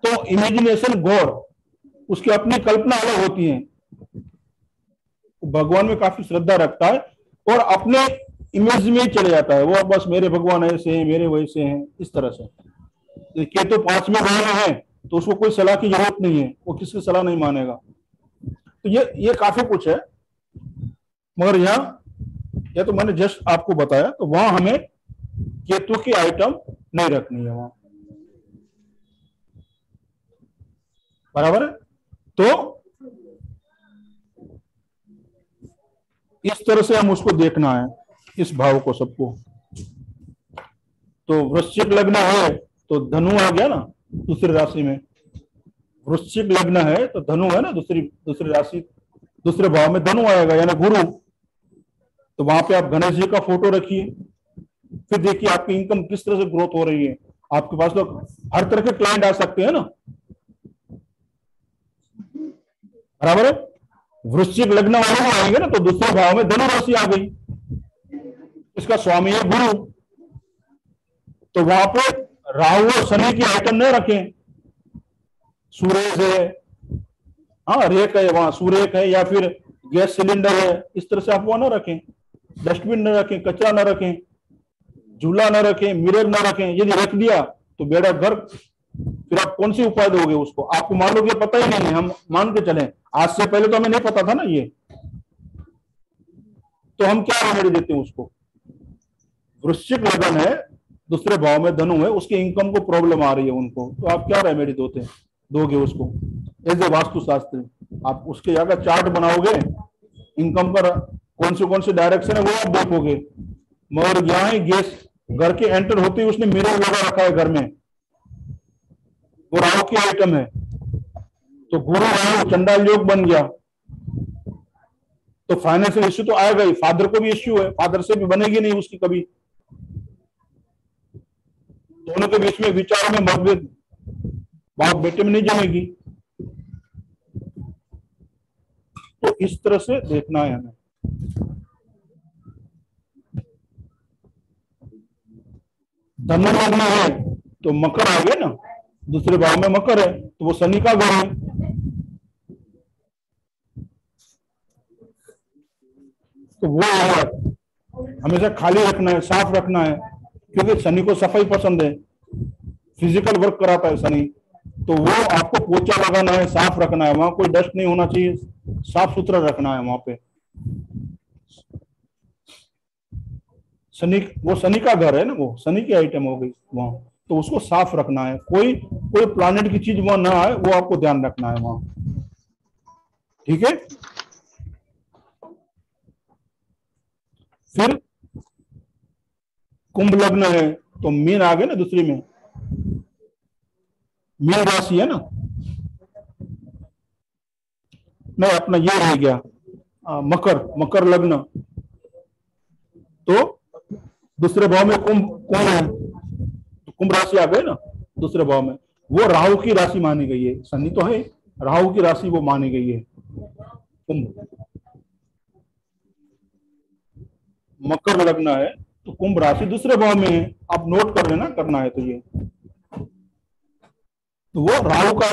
तो इमेजिनेशन गौर, उसकी अपनी कल्पना अलग होती है। भगवान में काफी श्रद्धा रखता है और अपने इमेज में ही चले जाता है वो, बस मेरे भगवान ऐसे हैं, मेरे वैसे हैं, इस तरह से। केतु 5वें भाव में है तो उसको कोई सलाह की जरूरत नहीं है, वो किसी सलाह नहीं मानेगा। तो ये काफी कुछ है, मगर यहाँ या तो मैंने जस्ट आपको बताया, तो वहां हमें केतु की आइटम नहीं रखनी है वहां, बराबर है। तो इस तरह से हम उसको देखना है, इस भाव को सबको। तो वृश्चिक लग्न है तो धनु आ गया ना दूसरी राशि में, वृश्चिक लग्न है तो धनु है ना, दूसरी राशि, दूसरे भाव में धनु आएगा यानी गुरु। तो वहां पे आप गणेश जी का फोटो रखिए, फिर देखिए आपकी इनकम किस तरह से ग्रोथ हो रही है। आपके पास तो हर तरह के क्लाइंट आ सकते हैं ना, बराबर है। वृश्चिक लग्न वाले भी आएंगे ना, तो दूसरे भाव में धनु राशि आ गई, इसका स्वामी है गुरु। तो वहां पे राहु और शनि की आइटम न रखें, सूरेश है, हाँ रेक है, वहां सूरेक है, या फिर गैस सिलेंडर है, इस तरह से आप वो न रखें। डस्टबिन न रखें, कचरा न रखें, झूला न रखें, मिरर न रखें। यदि रख दिया तो बेड़ा घर, फिर आप कौन सी उपाय दोगे उसको? आपको मान लो कि पता ही नहीं है, हम मान के चलें आज से पहले तो हमें नहीं पता था ना ये, तो हम क्या रेमेडी देते हैं उसको? वृश्चिक लगन है, दूसरे भाव में धनु है, उसके इनकम को प्रॉब्लम आ रही है उनको, तो आप क्या रेमेडी दोगे उसको? एज ए वास्तुशास्त्री आप उसके अगर चार्ट बनाओगे, इनकम पर कौन से डायरेक्शन है वो आप देखोगे। मगर यहाँ ही गैस घर के एंटर होते ही उसने मिरर लगा रखा है घर में, वो राहु की आइटम है, तो गुरु राहु चंडाल योग बन गया, तो फाइनेंशियल इश्यू तो आएगा ही। फादर को भी इश्यू है, फादर से भी बनेगी नहीं उसकी कभी, दोनों के बीच में विचारों में मतभेद बाप बेटे में नहीं जमेगी। तो इस तरह से देखना है हमें। धनु लग्न है तो मकर आ गया ना, दूसरे भाव में मकर है तो वो शनि का घर है। तो वो हमेशा खाली रखना है, साफ रखना है, क्योंकि शनि को सफाई पसंद है, फिजिकल वर्क कराता है शनि। तो वो आपको पोछा लगाना है, साफ रखना है, वहां कोई डस्ट नहीं होना चाहिए, साफ सुथरा रखना है वहां पे। शनि, वो शनि का घर है ना, वो शनि की आइटम हो गई वहां, तो उसको साफ रखना है। कोई कोई प्लानेट की चीज वहां ना आए, वो आपको ध्यान रखना है वहां। ठीक है। फिर कुंभ लग्न है तो मीन आ गए ना दूसरी में, मीन राशि है ना, नहीं अपना ये रह गया मकर, मकर लग्न। तो दूसरे भाव में कुंभ कौन है, तो कुंभ राशि आ गए ना दूसरे भाव में, वो राहु की राशि मानी गई है। शनि तो है, राहु की राशि वो मानी गई है कुंभ। मकर लग्न है तो कुंभ राशि दूसरे भाव में है, आप नोट कर लेना, करना है तो ये, तो वो राहु का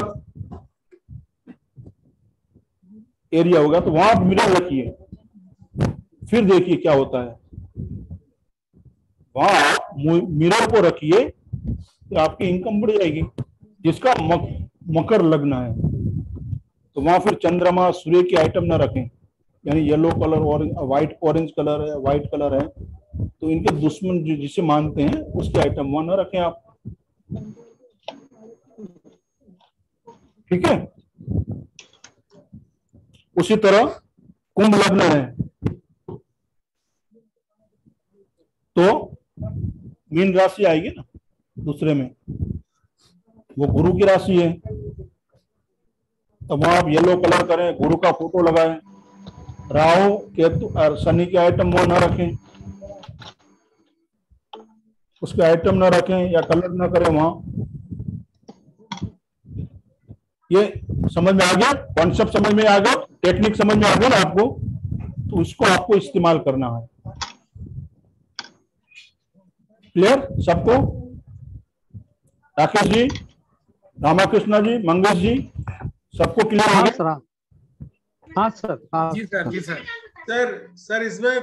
एरिया होगा, तो वहां आप मिरर रखिए, फिर देखिए क्या होता है। वहां मिरर को रखिए तो आपकी इनकम बढ़ जाएगी। जिसका मकर लग्न है तो वहां फिर चंद्रमा सूर्य की आइटम ना रखें, यानी येलो कलर और व्हाइट, ऑरेंज कलर है, व्हाइट कलर है, तो इनके दुश्मन जिसे मानते हैं उसकी आइटम वहां ना रखें आप। ठीक है। उसी तरह कुंभ लग्न है तो मीन राशि आएगी ना दूसरे में, वो गुरु की राशि है, तो वहां आप येलो कलर करें, गुरु का फोटो लगाएं, राहु केतु और शनि के आइटम वो ना रखें, उसके आइटम ना रखें या कलर ना करें वहां। ये समझ में आ गया, कॉन्सेप्ट समझ में आ गया, टेक्निक समझ में आ गया ना आपको, तो उसको आपको इस्तेमाल करना है। क्लियर सबको? राकेश जी, रामाकृष्णा जी, मंगेश जी, सबको क्लियर हो हाँ गया? सर, हाँ सर, हाँ जी सर, जी सर। सर इसमें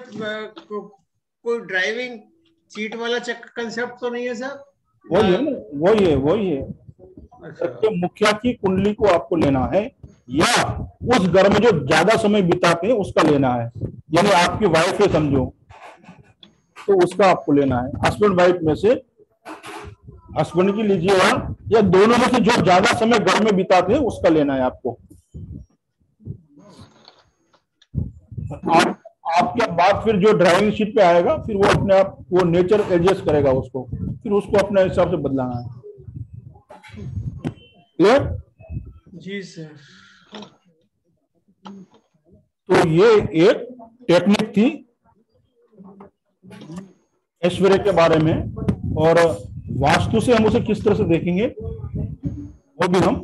कोई ड्राइविंग सीट वाला कंसेप्ट तो नहीं है सर? वही है ना, वही है, वही है। अच्छा, सबके मुखिया की कुंडली को आपको लेना है, या उस घर में जो ज्यादा समय बिताते हैं उसका लेना है, यानी आपकी वाइफ है समझो, तो उसका आपको लेना है। हस्बैंड वाइफ में से हस्बैंड की लीजिएगा, या दोनों में से जो ज्यादा समय घर में बिताते हैं उसका लेना है आपको। आपके बाद फिर जो ड्राइविंग सीट पे आएगा, फिर वो अपने आप वो नेचर एडजस्ट करेगा उसको, फिर उसको अपने हिसाब से बदलाना है। क्लियर? जी सर। तो ये एक टेक्निक थी ऐश्वर्य के बारे में, और वास्तु से हम उसे किस तरह से देखेंगे वो भी हम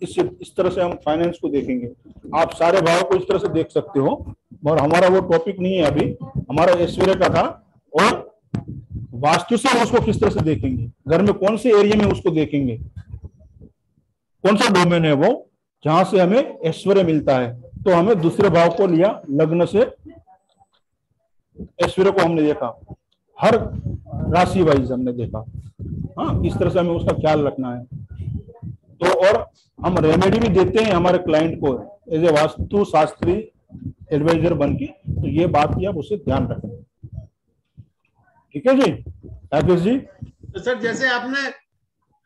इस तरह से हम फाइनेंस को देखेंगे। आप सारे भाव को इस तरह से देख सकते हो, और हमारा वो टॉपिक नहीं है अभी, हमारा ऐश्वर्य का था, और वास्तु से हम उसको किस तरह से देखेंगे, घर में कौन से एरिया में उसको देखेंगे, कौन सा डोमेन है वो जहां से हमें ऐश्वर्य मिलता है। तो हमें दूसरे भाव को लिया, लग्न से ऐश्वर्य को हमने देखा, हर राशि वाइज हमने देखा। हाँ, इस तरह से हमें उसका ख्याल रखना है। तो और हम रेमेडी भी देते हैं हमारे क्लाइंट को as a vastu shastri advisor बन के, तो ये बात भी आप उससे ध्यान रखें। ठीक है जी, राकेश जी? तो सर जैसे आपने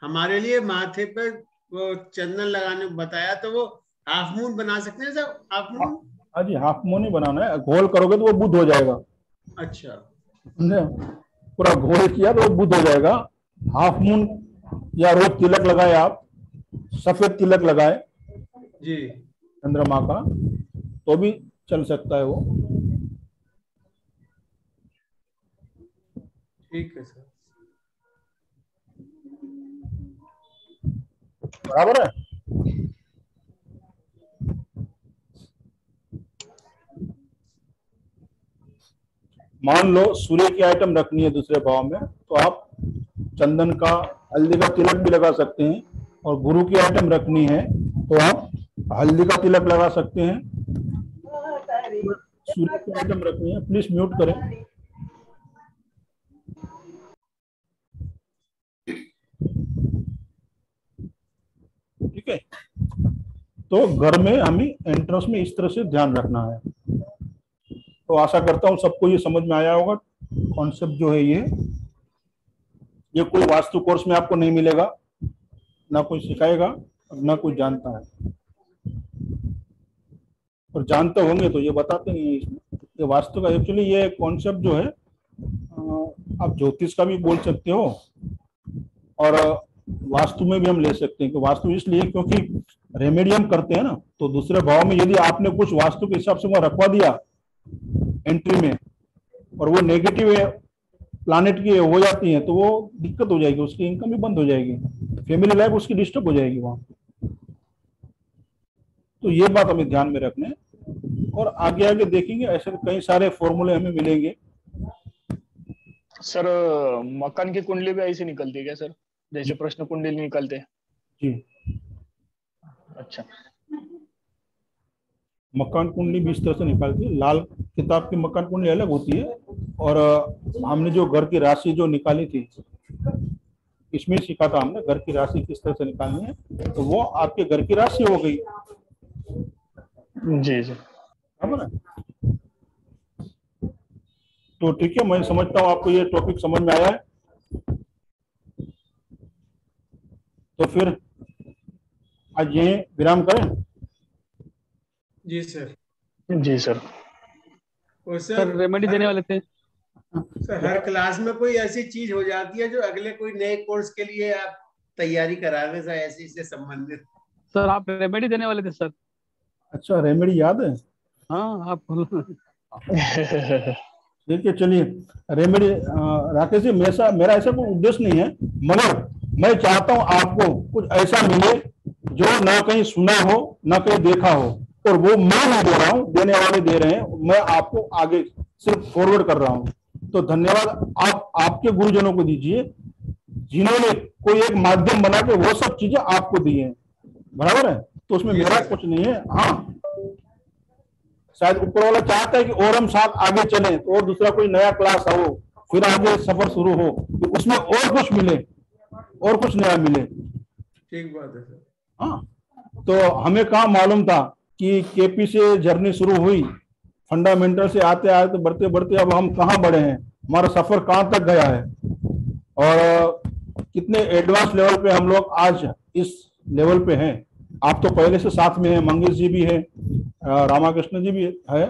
हमारे लिए माथे पे वो चंदन लगाने को बताया, तो वो हाफ मून बना सकते हैं सर? Half moon? हाँ जी, हाफ मून ही बनाना है, घोल करोगे तो वो बुध हो जाएगा। अच्छा, पूरा घोल किया तो वो बुध हो जाएगा। हाफ मून, या रोज तिलक लगाए आप, सफेद तिलक लगाए जी चंद्रमा का, तो भी चल सकता है वो। ठीक है सर। बराबर है। मान लो सूर्य की आइटम रखनी है दूसरे भाव में, तो आप चंदन का, हल्दी का तिलक भी लगा सकते हैं। और गुरु की आइटम रखनी है तो आप हल्दी का तिलक लगा सकते हैं। सूर्य की आइटम रखनी है, प्लीज म्यूट करें। ठीक है, तो घर में हमें एंट्रेंस में इस तरह से ध्यान रखना है। तो आशा करता हूं सबको ये समझ में आया होगा। कॉन्सेप्ट जो है ये कोई वास्तु कोर्स में आपको नहीं मिलेगा, ना कोई सिखाएगा और ना कोई जानता है। और जानते होंगे तो ये बताते नहीं है इसमें। ये वास्तु का एक्चुअली ये कॉन्सेप्ट जो है, आप ज्योतिष का भी बोल सकते हो और वास्तु में भी हम ले सकते हैं। कि वास्तु इसलिए क्योंकि रेमेडी हम करते हैं ना, तो दूसरे भाव में यदि आपने कुछ वास्तु के हिसाब से वहां रखवा दिया एंट्री में, और वो नेगेटिव प्लानेट की हो जाती है, तो वो दिक्कत हो जाएगी, उसकी इनकम भी बंद हो जाएगी, फैमिली लाइफ उसकी डिस्टर्ब हो जाएगी वहां। तो ये बात हमें ध्यान में रखना है। और आगे आगे देखेंगे ऐसे कई सारे फॉर्मूले हमें मिलेंगे। सर मकान की कुंडली भी ऐसी निकलती है क्या सर, जैसे प्रश्न कुंडली निकलते हैं? जी, अच्छा। मकान कुंडली भी इस तरह से निकालती है। लाल किताब की मकान कुंडली अलग होती है, और हमने जो घर की राशि जो निकाली थी, इसमें सीखा था हमने घर की राशि किस तरह से निकालनी है, तो वो आपके घर की राशि हो गई। जी जी, बराबर है। तो ठीक है, मैं समझता हूँ आपको ये टॉपिक समझ में आया है। तो फिर आज यहीं विराम करें। जी सर। जी सर। और सर रेमेडी देने वाले थे सर, हर क्लास में कोई ऐसी चीज हो जाती है जो अगले कोई नए कोर्स के लिए आप तैयारी करा रहे हैं, ऐसे से संबंधित। सर, आप रेमेडी देने वाले थे सर। अच्छा, रेमेडी याद है? हाँ, आप ठीक है, चलिए रेमेडी। राकेश जी, मेरा ऐसा कोई उद्देश्य नहीं है, मगर मैं चाहता हूं आपको कुछ ऐसा मिले जो ना कहीं सुना हो ना कहीं देखा हो, और वो मैं नहीं दे रहा हूं, देने वाले दे रहे हैं, मैं आपको आगे सिर्फ फॉरवर्ड कर रहा हूं। तो धन्यवाद आप आपके गुरुजनों को दीजिए जिन्होंने कोई एक माध्यम बना के वो सब चीजें आपको दी हैं। बराबर है, तो उसमें मेरा कुछ नहीं है। हाँ, शायद ऊपर वाला चाहता है कि और हम साथ आगे चलें, तो और दूसरा कोई नया क्लास हो, फिर आगे सफर शुरू हो, तो उसमें और कुछ मिले, और कुछ नया मिले। ठीक बात है सर। हाँ, तो हमें कहाँ मालूम था कि केपी से जर्नी शुरू हुई, फंडामेंटल से आते आते बढ़ते बढ़ते अब हम कहाँ बढ़े हैं, हमारा सफर कहाँ तक गया है, और कितने एडवांस लेवल पे हम लोग आज इस लेवल पे हैं। आप तो पहले से साथ में हैं, मंगेश जी भी है, रामाकृष्ण जी भी है,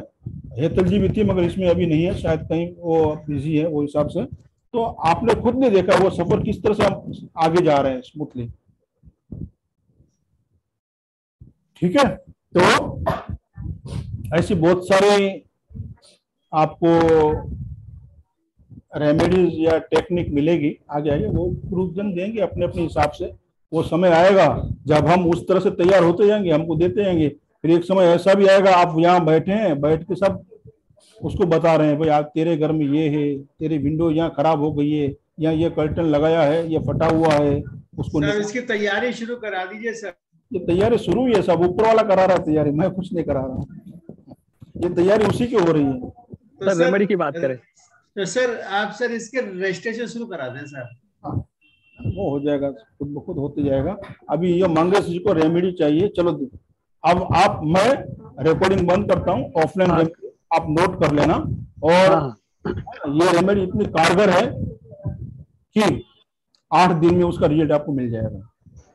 हेतल जी भी थी, मगर इसमें अभी नहीं है, शायद कहीं वो बिजी है वो हिसाब से। तो आपने खुद ने देखा वो सफर किस तरह से हम आगे जा रहे हैं स्मूथली। ठीक है, तो ऐसी बहुत सारे आपको रेमेडीज या टेक्निक मिलेगी आगे आगे, वो गुरुजन देंगे अपने अपने हिसाब से। वो समय आएगा जब हम उस तरह से तैयार होते जाएंगे, हमको देते जाएंगे। फिर एक समय ऐसा भी आएगा आप यहाँ बैठे हैं, बैठ के सब उसको बता रहे हैं, भाई आज तेरे घर में ये है, तेरी विंडो यहाँ खराब हो गई है, यहाँ ये कर्टन लगाया है, ये फटा हुआ है, उसको सर इसकी तैयारी शुरू करा दीजिए सर। ये तैयारी शुरू हुई है, सब ऊपर वाला करा रहा है तैयारी, मैं कुछ नहीं करा रहा हूँ, ये तैयारी उसी की हो रही है। तो सर रेमेडी की बात करें तो सर आप सर इसके रजिस्ट्रेशन शुरू करा दें सर। वो हो जाएगा, खुद ब खुद होते जाएगा। अभी ये मंगेश जी को रेमेडी चाहिए। चलो अब मैं रिकॉर्डिंग बंद करता हूँ, ऑफलाइन आप नोट कर लेना। और ये रेमेडी इतनी कारगर है कि 8 दिन में उसका रिजल्ट आपको मिल जाएगा।